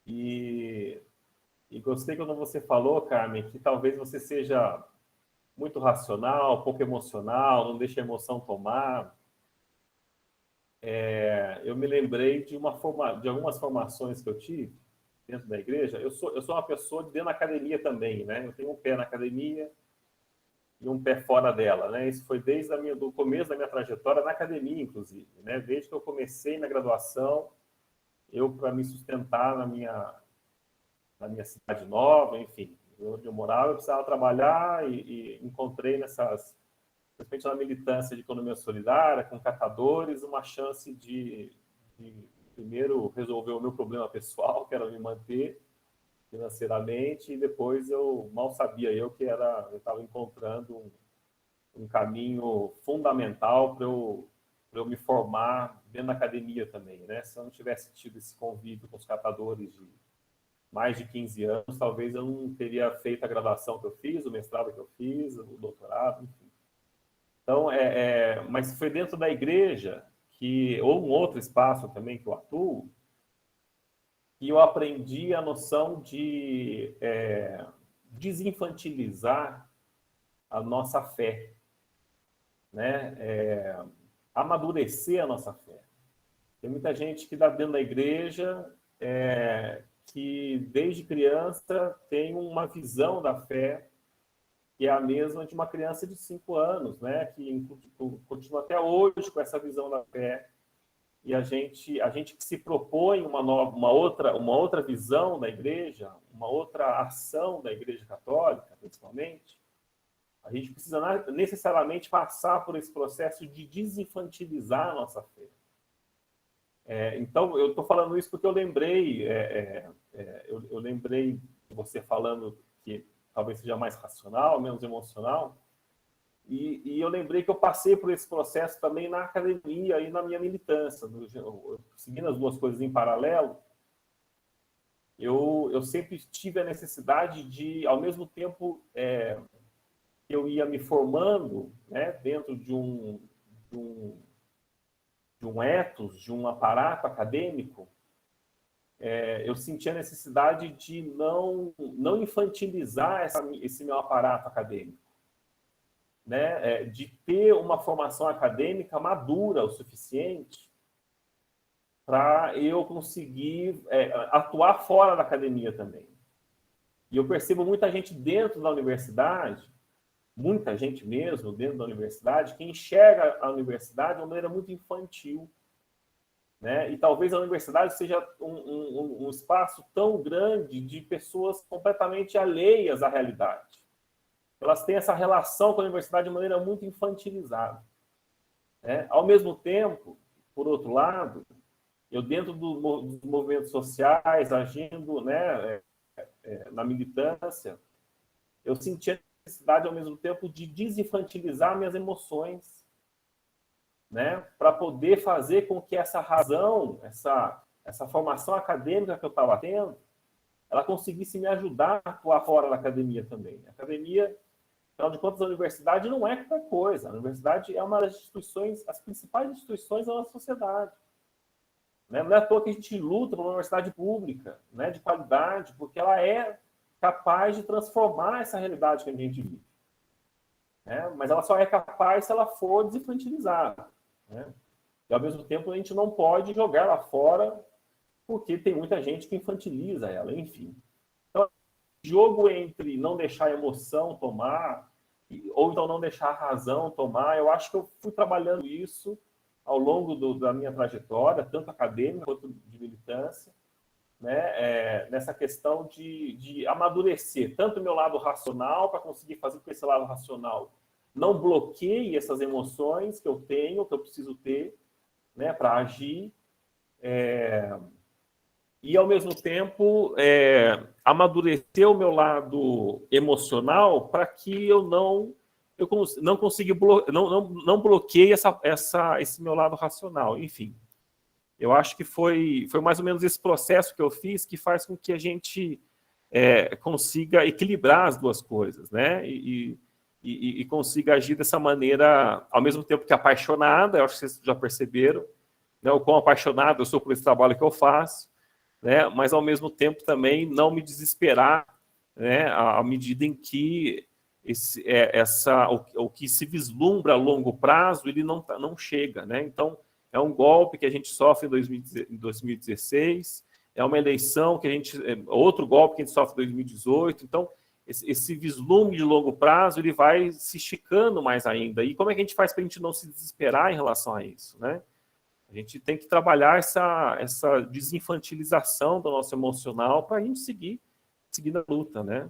E gostei quando você falou, Carmen, que talvez você seja muito racional, pouco emocional, não deixa a emoção tomar. Eu me lembrei de algumas formações que eu tive dentro da igreja. Eu sou uma pessoa de dentro da academia também, né? Eu tenho um pé na academia e um pé fora dela, né? Isso foi desde do começo da minha trajetória na academia, inclusive, né? Desde que eu comecei na graduação, para me sustentar na minha cidade nova, enfim, onde eu morava, eu precisava trabalhar e encontrei principalmente na militância de economia solidária, com catadores, uma chance de primeiro resolver o meu problema pessoal, que era me manter financeiramente, e depois mal sabia eu estava encontrando um caminho fundamental para eu me formar dentro da academia também, né? Se eu não tivesse tido esse convívio com os catadores de mais de 15 anos, talvez eu não teria feito a graduação que eu fiz, o mestrado que eu fiz, o doutorado, enfim. Então, mas foi dentro da igreja, ou um outro espaço também que eu atuo, que eu aprendi a noção de desinfantilizar a nossa fé, né? Amadurecer a nossa fé. Tem muita gente que está dentro da igreja que, desde criança, tem uma visão da fé que é a mesma de uma criança de 5 anos, né? Que continua até hoje com essa visão da fé. E a gente que se propõe uma outra visão da igreja, uma outra ação da igreja católica, principalmente, a gente precisa necessariamente passar por esse processo de desinfantilizar a nossa fé. Então, eu estou falando isso porque eu lembrei, eu lembrei de você falando que talvez seja mais racional, menos emocional, e eu lembrei que eu passei por esse processo também na academia e na minha militância, seguindo as duas coisas em paralelo. Eu sempre tive a necessidade de, ao mesmo tempo que eu ia me formando, né, dentro de um ethos, de um aparato acadêmico, eu sentia a necessidade de não infantilizar esse meu aparato acadêmico, né? De ter uma formação acadêmica madura o suficiente para eu conseguir atuar fora da academia também. E eu percebo muita gente dentro da universidade, muita gente mesmo dentro da universidade, que enxerga a universidade de uma maneira muito infantil, né? E talvez a universidade seja um espaço tão grande de pessoas completamente alheias à realidade. Elas têm essa relação com a universidade de maneira muito infantilizada, né? Ao mesmo tempo, por outro lado, eu dentro dos movimentos sociais, agindo, né, na militância, eu sentia a necessidade, ao mesmo tempo, de desinfantilizar minhas emoções, né, para poder fazer com que essa razão, essa formação acadêmica que eu estava tendo, ela conseguisse me ajudar a atuar fora da academia também. A academia, afinal de contas, a universidade não é qualquer coisa. A universidade é uma das instituições, as principais instituições da nossa sociedade. Né? Não é à toa que a gente luta por uma universidade pública, né, de qualidade, porque ela é capaz de transformar essa realidade que a gente vive. Né? Mas ela só é capaz se ela for desinfantilizada. Né? E, ao mesmo tempo, a gente não pode jogar lá fora porque tem muita gente que infantiliza ela, enfim. Então, jogo entre não deixar a emoção tomar, ou então não deixar a razão tomar, eu acho que eu fui trabalhando isso ao longo da minha trajetória, tanto acadêmica quanto de militância, né? Nessa questão de amadurecer tanto o meu lado racional, para conseguir fazer com que esse lado racional não bloqueie essas emoções que eu tenho, que eu preciso ter, né, para agir, e, ao mesmo tempo, amadurecer o meu lado emocional para que eu não consiga não bloqueie esse meu lado racional. Enfim, eu acho que foi mais ou menos esse processo que eu fiz que faz com que a gente consiga equilibrar as duas coisas, né? E consiga agir dessa maneira, ao mesmo tempo que apaixonada. Eu acho que vocês já perceberam, né, o quão apaixonado eu sou por esse trabalho que eu faço, né, mas, ao mesmo tempo, também não me desesperar, né, à medida em que o que se vislumbra a longo prazo, ele não chega, né? Então, é um golpe que a gente sofre em 2016, é uma eleição que outro golpe que a gente sofre em 2018. Então, esse vislumbre de longo prazo, ele vai se esticando mais ainda. E como é que a gente faz para a gente não se desesperar em relação a isso, né? A gente tem que trabalhar essa desinfantilização do nosso emocional para a gente seguir na luta, né?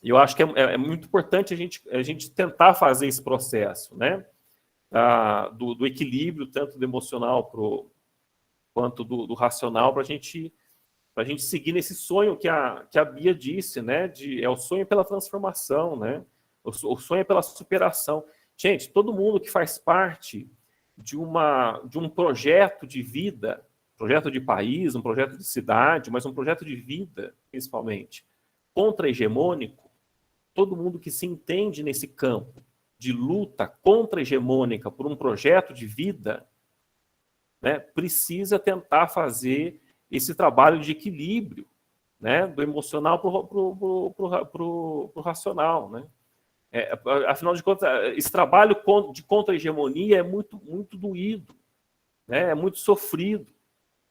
Eu acho que é muito importante a gente tentar fazer esse processo, né? Do equilíbrio, tanto do emocional quanto do racional, para a gente seguir nesse sonho que a Bia disse, né? É o sonho pela transformação, né? O sonho é pela superação. Gente, todo mundo que faz parte de um projeto de vida, projeto de país, um projeto de cidade, mas um projeto de vida, principalmente, contra-hegemônico, todo mundo que se entende nesse campo de luta contra-hegemônica por um projeto de vida, né, precisa tentar fazer esse trabalho de equilíbrio, né, do emocional para o racional, né? Afinal de contas, esse trabalho de contra-hegemonia é muito, muito doído, né? É muito sofrido,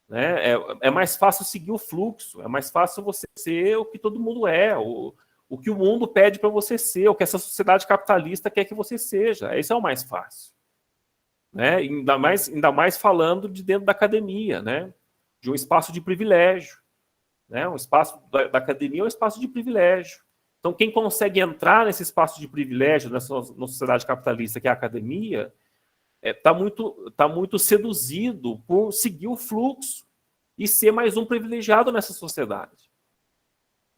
né? É mais fácil seguir o fluxo, é mais fácil você ser o que todo mundo é, o que o mundo pede para você ser, o que essa sociedade capitalista quer que você seja. Esse é o mais fácil, né? Ainda mais falando de dentro da academia, né? De um espaço de privilégio, né? Um espaço da academia é um espaço de privilégio. Então, quem consegue entrar nesse espaço de privilégio na sociedade capitalista, que é a academia, está muito seduzido por seguir o fluxo e ser mais um privilegiado nessa sociedade,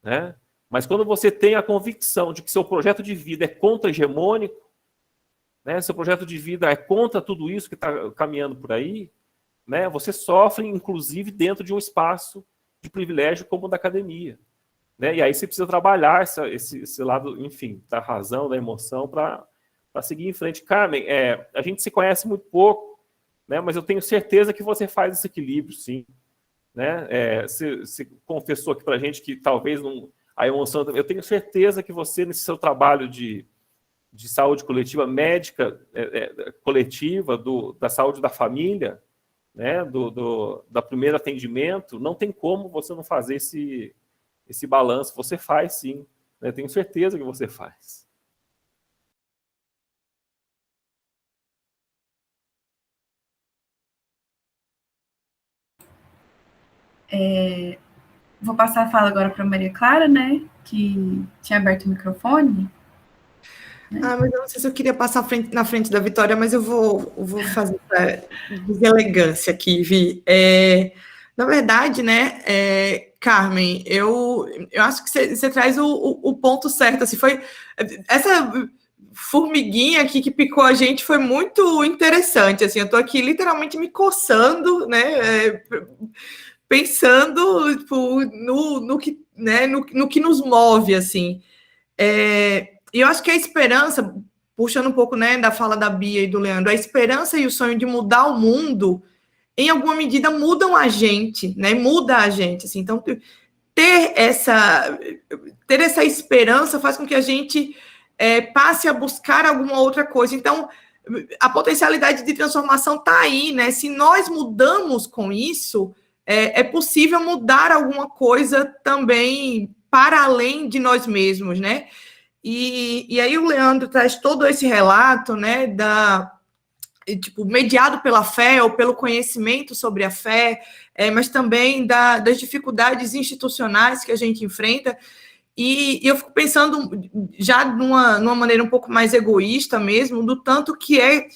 né? Mas quando você tem a convicção de que seu projeto de vida é contra-hegemônico, né, seu projeto de vida é contra tudo isso que está caminhando por aí, né, você sofre, inclusive, dentro de um espaço de privilégio como o da academia. Né? E aí você precisa trabalhar esse lado, enfim, da razão, da emoção, para seguir em frente. Carmen, a gente se conhece muito pouco, né? Mas eu tenho certeza que você faz esse equilíbrio, sim. Né? Você confessou aqui para a gente que talvez a emoção... Eu tenho certeza que você, nesse seu trabalho de saúde coletiva, médica coletiva, da saúde da família, né? Da primeiro atendimento, não tem como você não fazer esse balanço. Você faz, sim. Eu tenho certeza que você faz.
Vou passar a fala agora para a Maria Clara, né, que tinha aberto o microfone.
Mas eu não sei se eu queria passar na frente da Vitória, mas eu vou fazer deselegância aqui, Vi. Na verdade, né, Carmen, eu acho que você traz o ponto certo. Assim, foi essa formiguinha aqui que picou a gente foi muito interessante. Assim, eu estou aqui literalmente me coçando, né, pensando tipo, no que nos move, assim. E eu acho que a esperança, puxando um pouco, né, da fala da Bia e do Leandro, a esperança e o sonho de mudar o mundo, em alguma medida, mudam a gente, né? Muda a gente, assim. Então, ter essa esperança faz com que a gente passe a buscar alguma outra coisa. Então, a potencialidade de transformação está aí, né? Se nós mudamos com isso, é possível mudar alguma coisa também para além de nós mesmos, né? E aí o Leandro traz todo esse relato, né, mediado pela fé ou pelo conhecimento sobre a fé, mas também das dificuldades institucionais que a gente enfrenta. E eu fico pensando já numa maneira um pouco mais egoísta mesmo, do tanto que é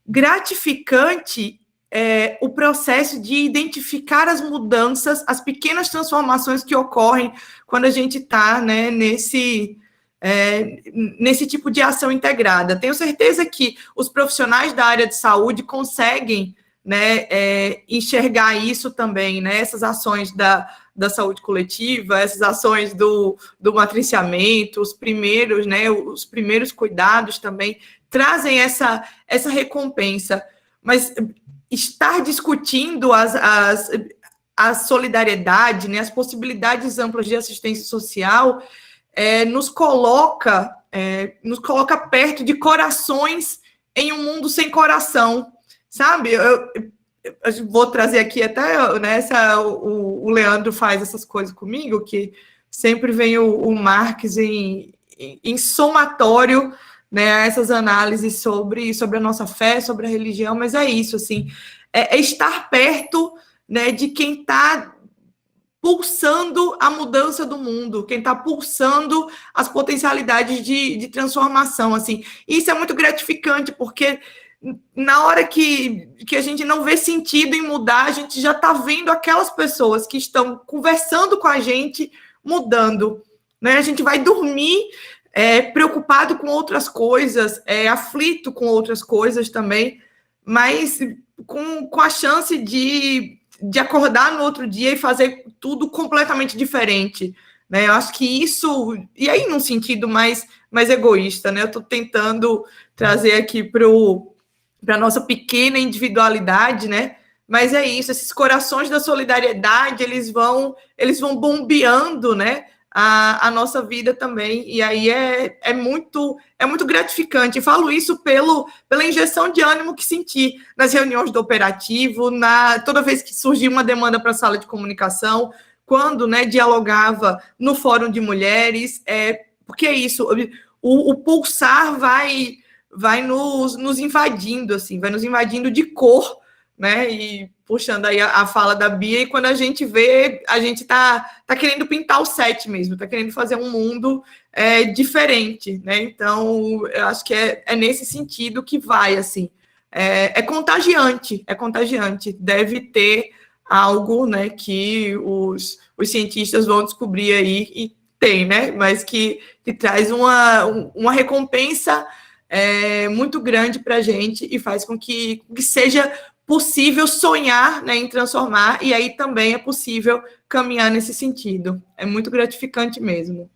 gratificante o processo de identificar as mudanças, as pequenas transformações que ocorrem quando a gente está, né, nesse tipo de ação integrada. Tenho certeza que os profissionais da área de saúde conseguem, né, enxergar isso também, né, essas ações da saúde coletiva, essas ações do matriciamento, os primeiros cuidados também trazem essa recompensa. Mas estar discutindo a solidariedade, né, as possibilidades amplas de assistência social, nos coloca perto de corações em um mundo sem coração, sabe? Eu vou trazer aqui até, né, o Leandro faz essas coisas comigo, que sempre vem o Marx em somatório, né, essas análises sobre a nossa fé, sobre a religião, mas é isso, assim, estar perto, né, de quem está pulsando a mudança do mundo, quem está pulsando as potencialidades de transformação, assim. Isso é muito gratificante, porque na hora que a gente não vê sentido em mudar, a gente já está vendo aquelas pessoas que estão conversando com a gente mudando, né? A gente vai dormir preocupado com outras coisas, aflito com outras coisas também, mas com a chance de acordar no outro dia e fazer tudo completamente diferente, né? Eu acho que isso, e aí num sentido mais egoísta, né? Eu estou tentando trazer aqui para a nossa pequena individualidade, né? Mas é isso, esses corações da solidariedade, eles vão bombeando, né, a nossa vida também, e aí é muito gratificante. Eu falo isso pela injeção de ânimo que senti nas reuniões do operativo, toda vez que surgia uma demanda para a sala de comunicação, quando, né, dialogava no Fórum de Mulheres, porque é isso, o pulsar vai nos invadindo, assim, vai nos invadindo de cor, né, e puxando aí a fala da Bia, e quando a gente vê, a gente tá querendo pintar o set mesmo, tá querendo fazer um mundo diferente, né, então eu acho que é nesse sentido que vai, assim, é contagiante, deve ter algo, né, que os cientistas vão descobrir aí, e tem, né, mas que traz uma recompensa muito grande para a gente e faz com que seja possível sonhar, né, em transformar, e aí também é possível caminhar nesse sentido. É muito gratificante mesmo.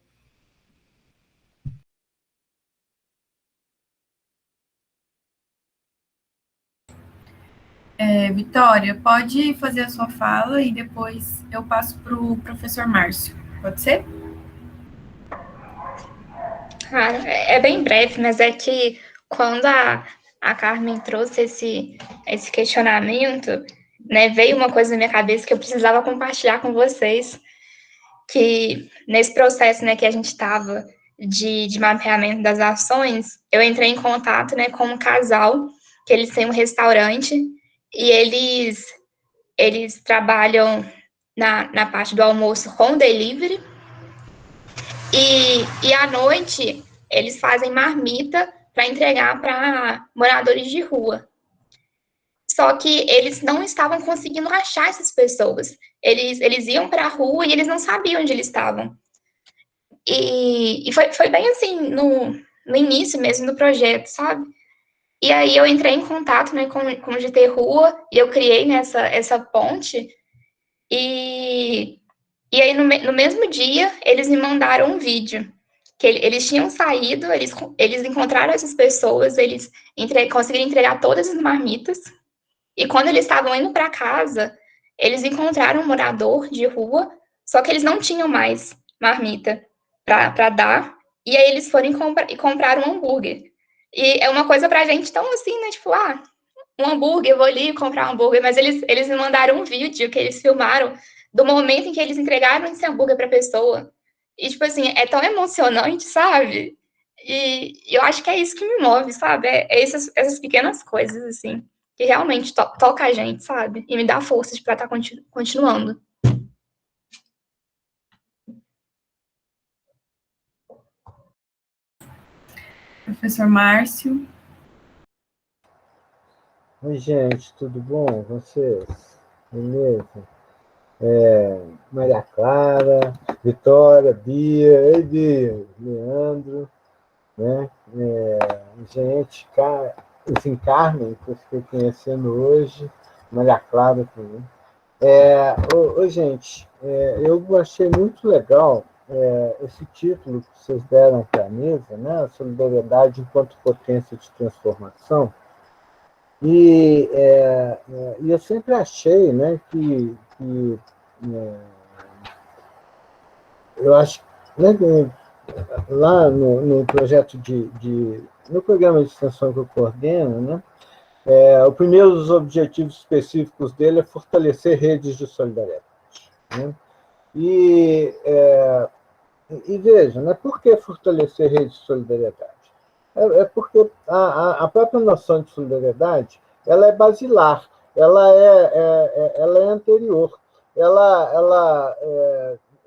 Vitória, pode fazer a sua fala e depois eu passo para o professor Márcio. Pode ser?
Claro, é bem breve, mas é que quando a Carmen trouxe esse questionamento, né, veio uma coisa na minha cabeça que eu precisava compartilhar com vocês, que nesse processo, né, que a gente estava de mapeamento das ações, eu entrei em contato, né, com um casal, que eles têm um restaurante, e eles trabalham na parte do almoço com delivery, e à noite eles fazem marmita para entregar para moradores de rua. Só que eles não estavam conseguindo achar essas pessoas. Eles iam para a rua e eles não sabiam onde eles estavam. E foi bem assim, no início mesmo do projeto, sabe? E aí eu entrei em contato, né, com o GT Rua, e eu criei, né, essa ponte. E aí, no mesmo dia, eles me mandaram um vídeo, que eles tinham saído, eles encontraram essas pessoas, eles conseguiram entregar todas as marmitas, e quando eles estavam indo para casa, eles encontraram um morador de rua, só que eles não tinham mais marmita para dar, e aí eles foram e compraram um hambúrguer. E é uma coisa pra gente tão assim, né? Tipo, um hambúrguer, eu vou ali comprar um hambúrguer, mas eles me mandaram um vídeo que eles filmaram do momento em que eles entregaram esse hambúrguer pra pessoa. E, tipo assim, é tão emocionante, sabe? E eu acho que é isso que me move, sabe? É essas pequenas coisas, assim, que realmente toca a gente, sabe? E me dá forças pra estar continuando.
Professor Márcio.
Oi, gente, tudo bom? Vocês? Beleza? Maria Clara, Vitória, Bia, ei, Bia, Leandro, né? Gente, assim, Carmen, que eu fiquei conhecendo hoje, Maria Clara também. Gente, eu achei muito legal esse título que vocês deram para a mesa, né? Solidariedade enquanto potência de transformação. E eu sempre achei, né, que eu acho, né, lá no projeto no programa de extensão que eu coordeno, né, o primeiro dos objetivos específicos dele é fortalecer redes de solidariedade, né? E veja, né, por que fortalecer redes de solidariedade? Porque a própria noção de solidariedade ela é basilar, ela é anterior, ela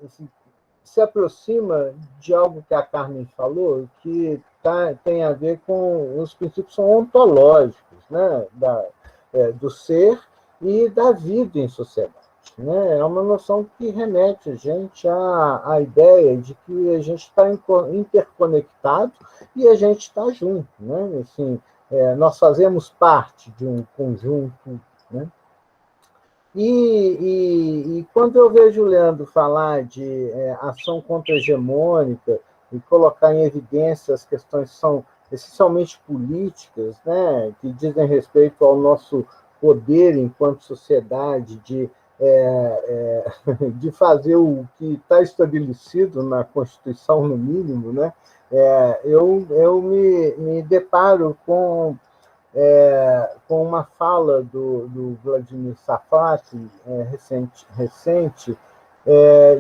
assim, se aproxima de algo que a Carmen falou, que tem a ver com os princípios são ontológicos, né, do ser e da vida em sociedade. Né? É uma noção que remete a gente à ideia de que a gente está interconectado e a gente está junto. Né? Assim, nós fazemos parte de um conjunto. Né? E quando eu vejo o Leandro falar de ação contra-hegemônica e colocar em evidência as questões que são essencialmente políticas, né, que dizem respeito ao nosso poder enquanto sociedade de fazer o que está estabelecido na Constituição, no mínimo, né, eu me deparo com uma fala do Vladimir Safati, recente,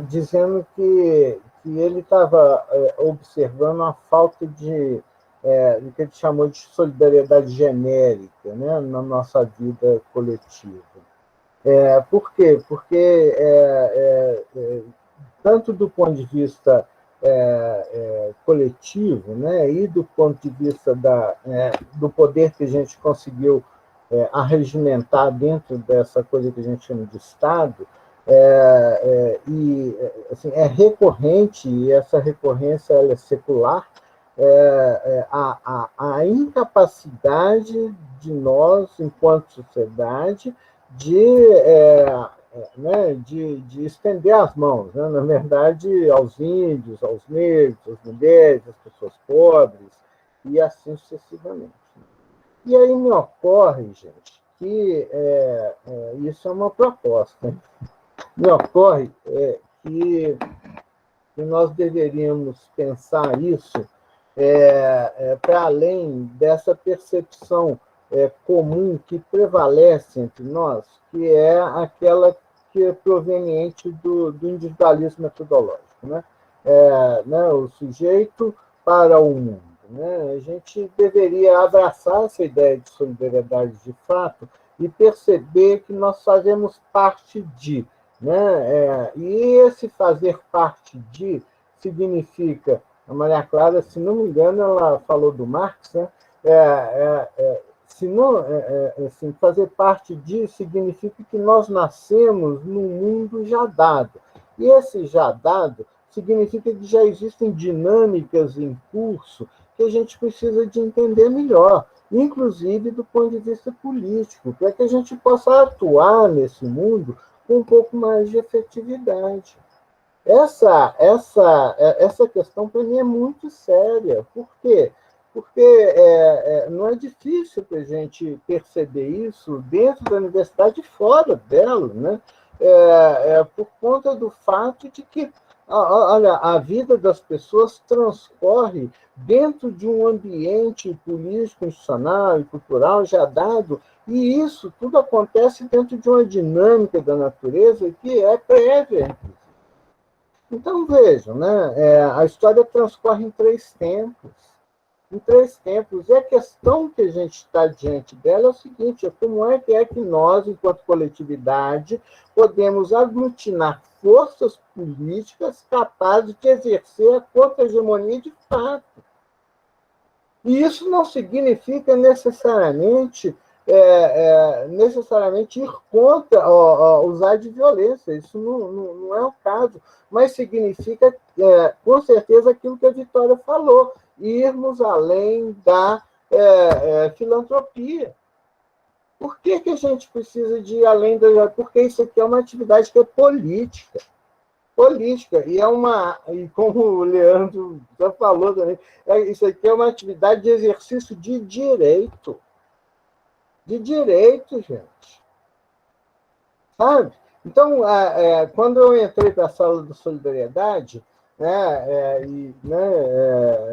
dizendo que ele estava observando a falta do que ele chamou de solidariedade genérica, né, na nossa vida coletiva. Por quê? Porque, tanto do ponto de vista coletivo, né, e do ponto de vista do poder que a gente conseguiu arregimentar dentro dessa coisa que a gente chama de Estado, assim, é recorrente, e essa recorrência ela é secular, a incapacidade de nós, enquanto sociedade, de estender as mãos, né? Na verdade, aos índios, aos negros, às mulheres, às pessoas pobres, e assim sucessivamente. E aí me ocorre, gente, que isso é uma proposta. Me ocorre que nós deveríamos pensar isso para além dessa percepção comum que prevalece entre nós, que é aquela que é proveniente do individualismo metodológico, né? O sujeito para o mundo. Né? A gente deveria abraçar essa ideia de solidariedade de fato e perceber que nós fazemos parte de. Né? E esse fazer parte de significa, a Maria Clara, se não me engano, ela falou do Marx, né? Se não, assim, fazer parte disso significa que nós nascemos num mundo já dado. E esse já dado significa que já existem dinâmicas em curso que a gente precisa de entender melhor, inclusive do ponto de vista político, para que a gente possa atuar nesse mundo com um pouco mais de efetividade. Essa questão, para mim, é muito séria. Por quê? Porque não é difícil para a gente perceber isso dentro da universidade e fora dela, né? Por conta do fato de que Olha, a vida das pessoas transcorre dentro de um ambiente político, institucional e cultural já dado, e isso tudo acontece dentro de uma dinâmica da natureza que é prévia. Então, vejam, né? A história transcorre em 3 tempos. Em 3 tempos. E a questão que a gente está diante dela é o seguinte: como é que nós, enquanto coletividade, podemos aglutinar forças políticas capazes de exercer a contra-hegemonia de fato. E isso não significa necessariamente ir contra, usar de violência, isso não é o caso, mas significa, com certeza, aquilo que a Vitória falou, irmos além da filantropia. Por que a gente precisa de ir além da... Porque isso aqui é uma atividade que é política, e como o Leandro já falou também, isso aqui é uma atividade de exercício de direito, gente. Sabe? Então, quando eu entrei para a sala da solidariedade,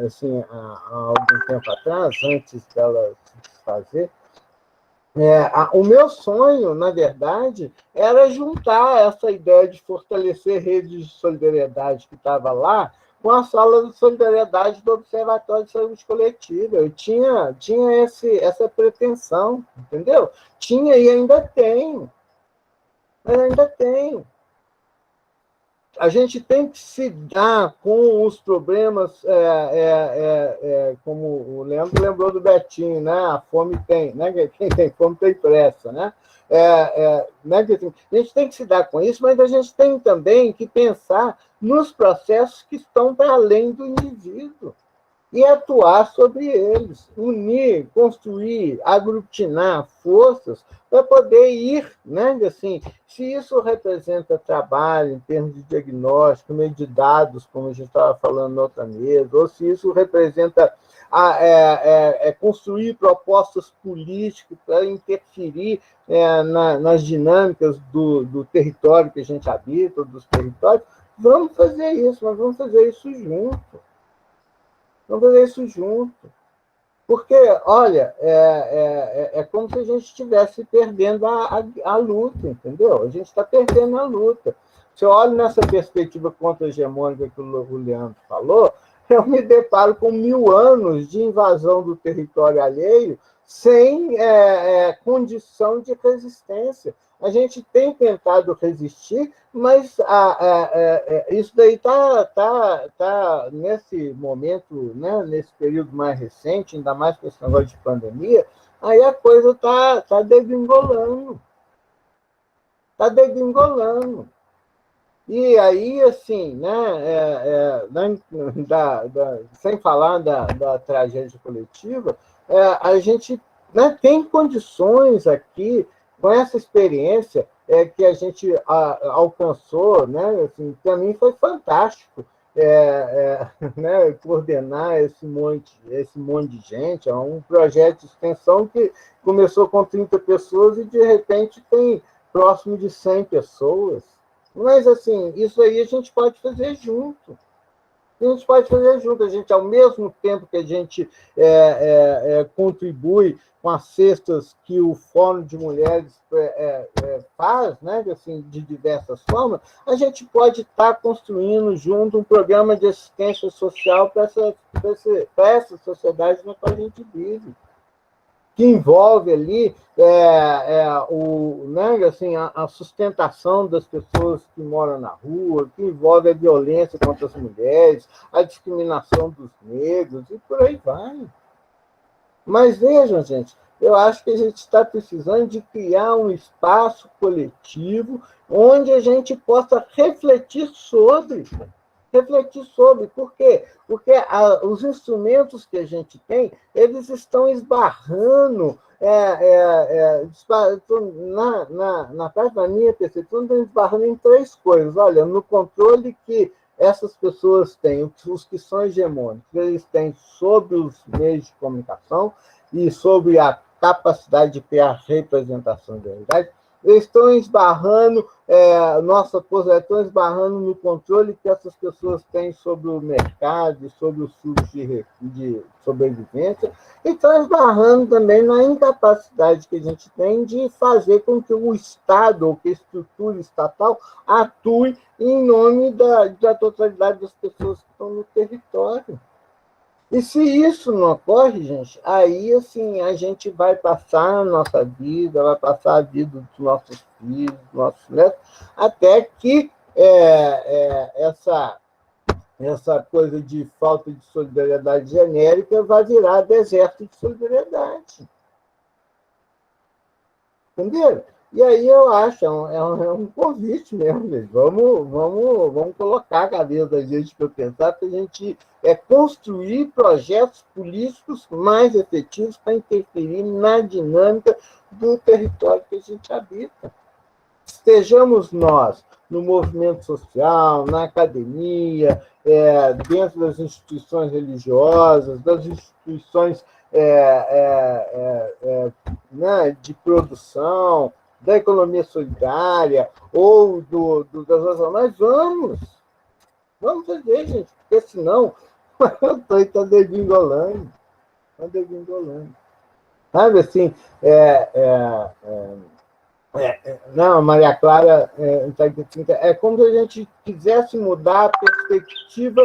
assim, há algum tempo atrás, antes dela se desfazer, o meu sonho, na verdade, era juntar essa ideia de fortalecer redes de solidariedade que estava lá com a sala de solidariedade do Observatório de Saúde Coletiva. Eu tinha essa pretensão, entendeu? Tinha e ainda tenho. A gente tem que se dar com os problemas, como o Leandro lembrou do Betinho, né? A fome tem, né? Quem tem fome tem pressa, né? A gente tem que se dar com isso, mas a gente tem também que pensar nos processos que estão para além do indivíduo e atuar sobre eles, unir, construir, aglutinar forças para poder ir, né? Assim, se isso representa trabalho em termos de diagnóstico, meio de dados, como a gente estava falando na outra mesa, ou se isso representa construir propostas políticas para interferir nas dinâmicas do território que a gente habita, dos territórios, vamos fazer isso, mas vamos fazer isso junto. Vamos fazer isso junto. Porque, olha, é como se a gente estivesse perdendo a luta, entendeu? A gente está perdendo a luta. Se eu olho nessa perspectiva contra-hegemônica que o Leandro falou, eu me deparo com 1000 anos de invasão do território alheio sem condição de resistência. A gente tem tentado resistir, mas isso daí está nesse momento, né, nesse período mais recente, ainda mais com esse negócio de pandemia, aí a coisa está degringolando. Está degringolando. E aí, assim, né, sem falar da tragédia coletiva, a gente, né, tem condições aqui, com essa experiência que a gente alcançou, né, assim, para mim foi fantástico né, coordenar esse monte de gente. É um projeto de extensão que começou com 30 pessoas e, de repente, tem próximo de 100 pessoas. Mas, assim, isso aí a gente pode fazer junto. A gente, ao mesmo tempo que a gente contribui com as cestas que o Fórum de Mulheres faz, né, assim, de diversas formas, a gente pode estar construindo junto um programa de assistência social para essa sociedade na qual a gente vive, que envolve ali né, assim, a sustentação das pessoas que moram na rua, que envolve a violência contra as mulheres, a discriminação dos negros, e por aí vai. Mas vejam, gente, eu acho que a gente está precisando de criar um espaço coletivo onde a gente possa refletir sobre. Por quê? Porque os instrumentos que a gente tem, eles estão esbarrando, na parte da minha percepção, estão esbarrando em 3 coisas. Olha, no controle que essas pessoas têm, os que são hegemônicos, eles têm sobre os meios de comunicação e sobre a capacidade de criar representação da realidade, eles estão esbarrando, nossa coisa, estão esbarrando no controle que essas pessoas têm sobre o mercado, sobre os fluxos de sobrevivência, e estão esbarrando também na incapacidade que a gente tem de fazer com que o Estado, ou que a estrutura estatal, atue em nome da totalidade das pessoas que estão no território. E se isso não ocorre, gente, aí assim, a gente vai passar a nossa vida, vai passar a vida dos nossos filhos, dos nossos netos, até que essa coisa de falta de solidariedade genérica vai virar deserto de solidariedade. Entenderam? E aí eu acho, é um convite mesmo. Vamos colocar a cabeça da gente para pensar, para a gente construir projetos políticos mais efetivos para interferir na dinâmica do território que a gente habita. Estejamos nós no movimento social, na academia, dentro das instituições religiosas, das instituições né, de produção, da economia solidária ou das nacionais, vamos fazer, gente, porque senão eu estou degringolando. Sabe assim, não, Maria Clara, é como se a gente quisesse mudar a perspectiva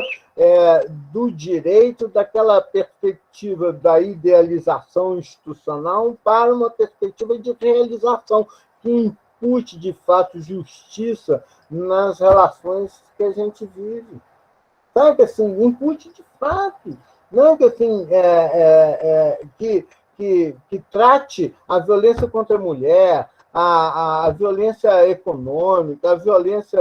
do direito, daquela perspectiva da idealização institucional para uma perspectiva de realização, que impute, de fato, justiça nas relações que a gente vive. Sabe, assim, impute de fato. Não que, assim, que trate a violência contra a mulher, a violência econômica, a violência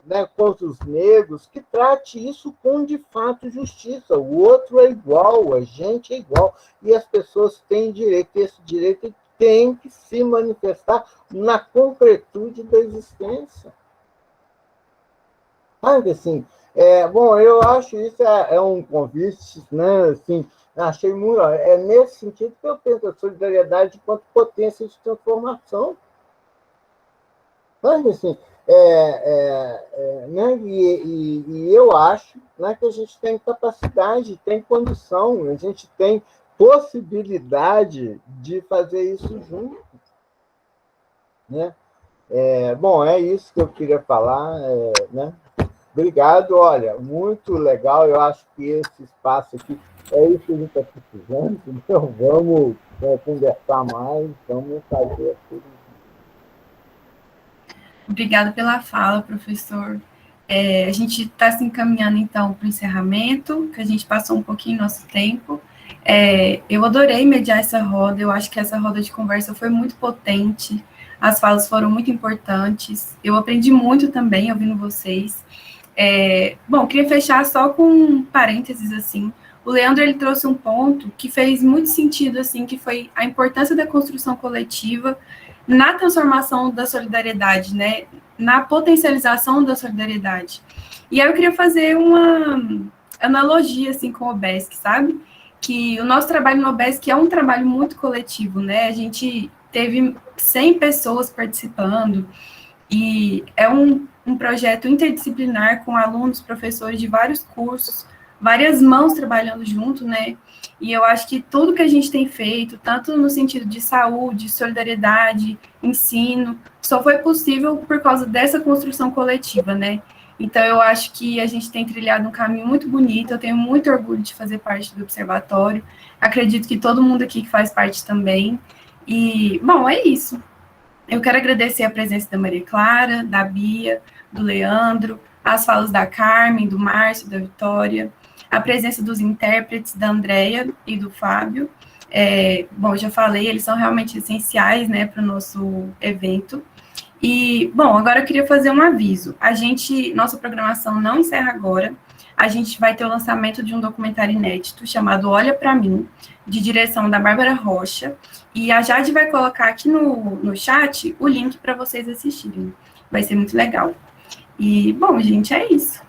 né, contra os negros, que trate isso com, de fato, justiça. O outro é igual, a gente é igual, e as pessoas têm direito, e esse direito tem que se manifestar na concretude da existência. Sabe, assim, bom, eu acho isso um convite, né, assim, achei muito. É nesse sentido que eu penso a solidariedade enquanto potência de transformação. Sabe, assim, né, e eu acho, né, que a gente tem capacidade, tem condição, a gente tem possibilidade de fazer isso junto. Né? Bom, é isso que eu queria falar. Né? Obrigado, olha, muito legal, eu acho que esse espaço aqui é isso que a gente está precisando, então vamos conversar mais, vamos fazer tudo.
Obrigada pela fala, professor. A gente está se encaminhando, então, para o encerramento, que a gente passou um pouquinho nosso tempo. Eu adorei mediar essa roda, eu acho que essa roda de conversa foi muito potente, as falas foram muito importantes, eu aprendi muito também ouvindo vocês. Bom, queria fechar só com um parênteses, assim. O Leandro, ele trouxe um ponto que fez muito sentido, assim, que foi a importância da construção coletiva na transformação da solidariedade, né, na potencialização da solidariedade. E aí eu queria fazer uma analogia, assim, com o OBESC, sabe? Que o nosso trabalho no OBESC é um trabalho muito coletivo, né? A gente teve 100 pessoas participando, e é um projeto interdisciplinar com alunos, professores de vários cursos, várias mãos trabalhando junto, né? E eu acho que tudo que a gente tem feito, tanto no sentido de saúde, solidariedade, ensino, só foi possível por causa dessa construção coletiva, né? Então, eu acho que a gente tem trilhado um caminho muito bonito, eu tenho muito orgulho de fazer parte do observatório, acredito que todo mundo aqui que faz parte também. E, bom, é isso. Eu quero agradecer a presença da Maria Clara, da Bia, do Leandro, as falas da Carmen, do Márcio, da Vitória, a presença dos intérpretes, da Andrea e do Fábio. Bom, já falei, eles são realmente essenciais, né, para o nosso evento. E, bom, agora eu queria fazer um aviso. Nossa programação não encerra agora. A gente vai ter o lançamento de um documentário inédito chamado Olha Pra Mim, de direção da Bárbara Rocha. E a Jade vai colocar aqui no chat o link para vocês assistirem. Vai ser muito legal. E, bom, gente, é isso.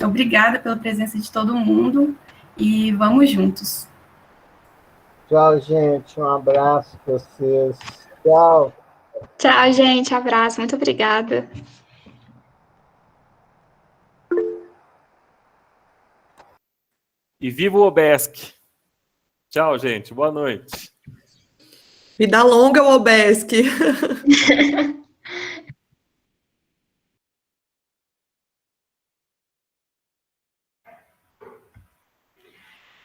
Obrigada pela presença de todo mundo e vamos juntos.
Tchau, gente. Um abraço para vocês. Tchau.
Tchau, gente. Abraço. Muito obrigada.
E viva o OBESC! Tchau, gente. Boa noite.
Vida longa, o OBESC.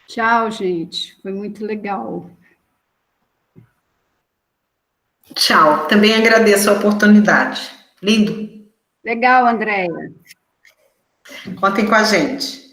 Tchau, gente. Foi muito legal.
Tchau. Também agradeço a oportunidade. Lindo.
Legal, Andréia.
Contem com a gente.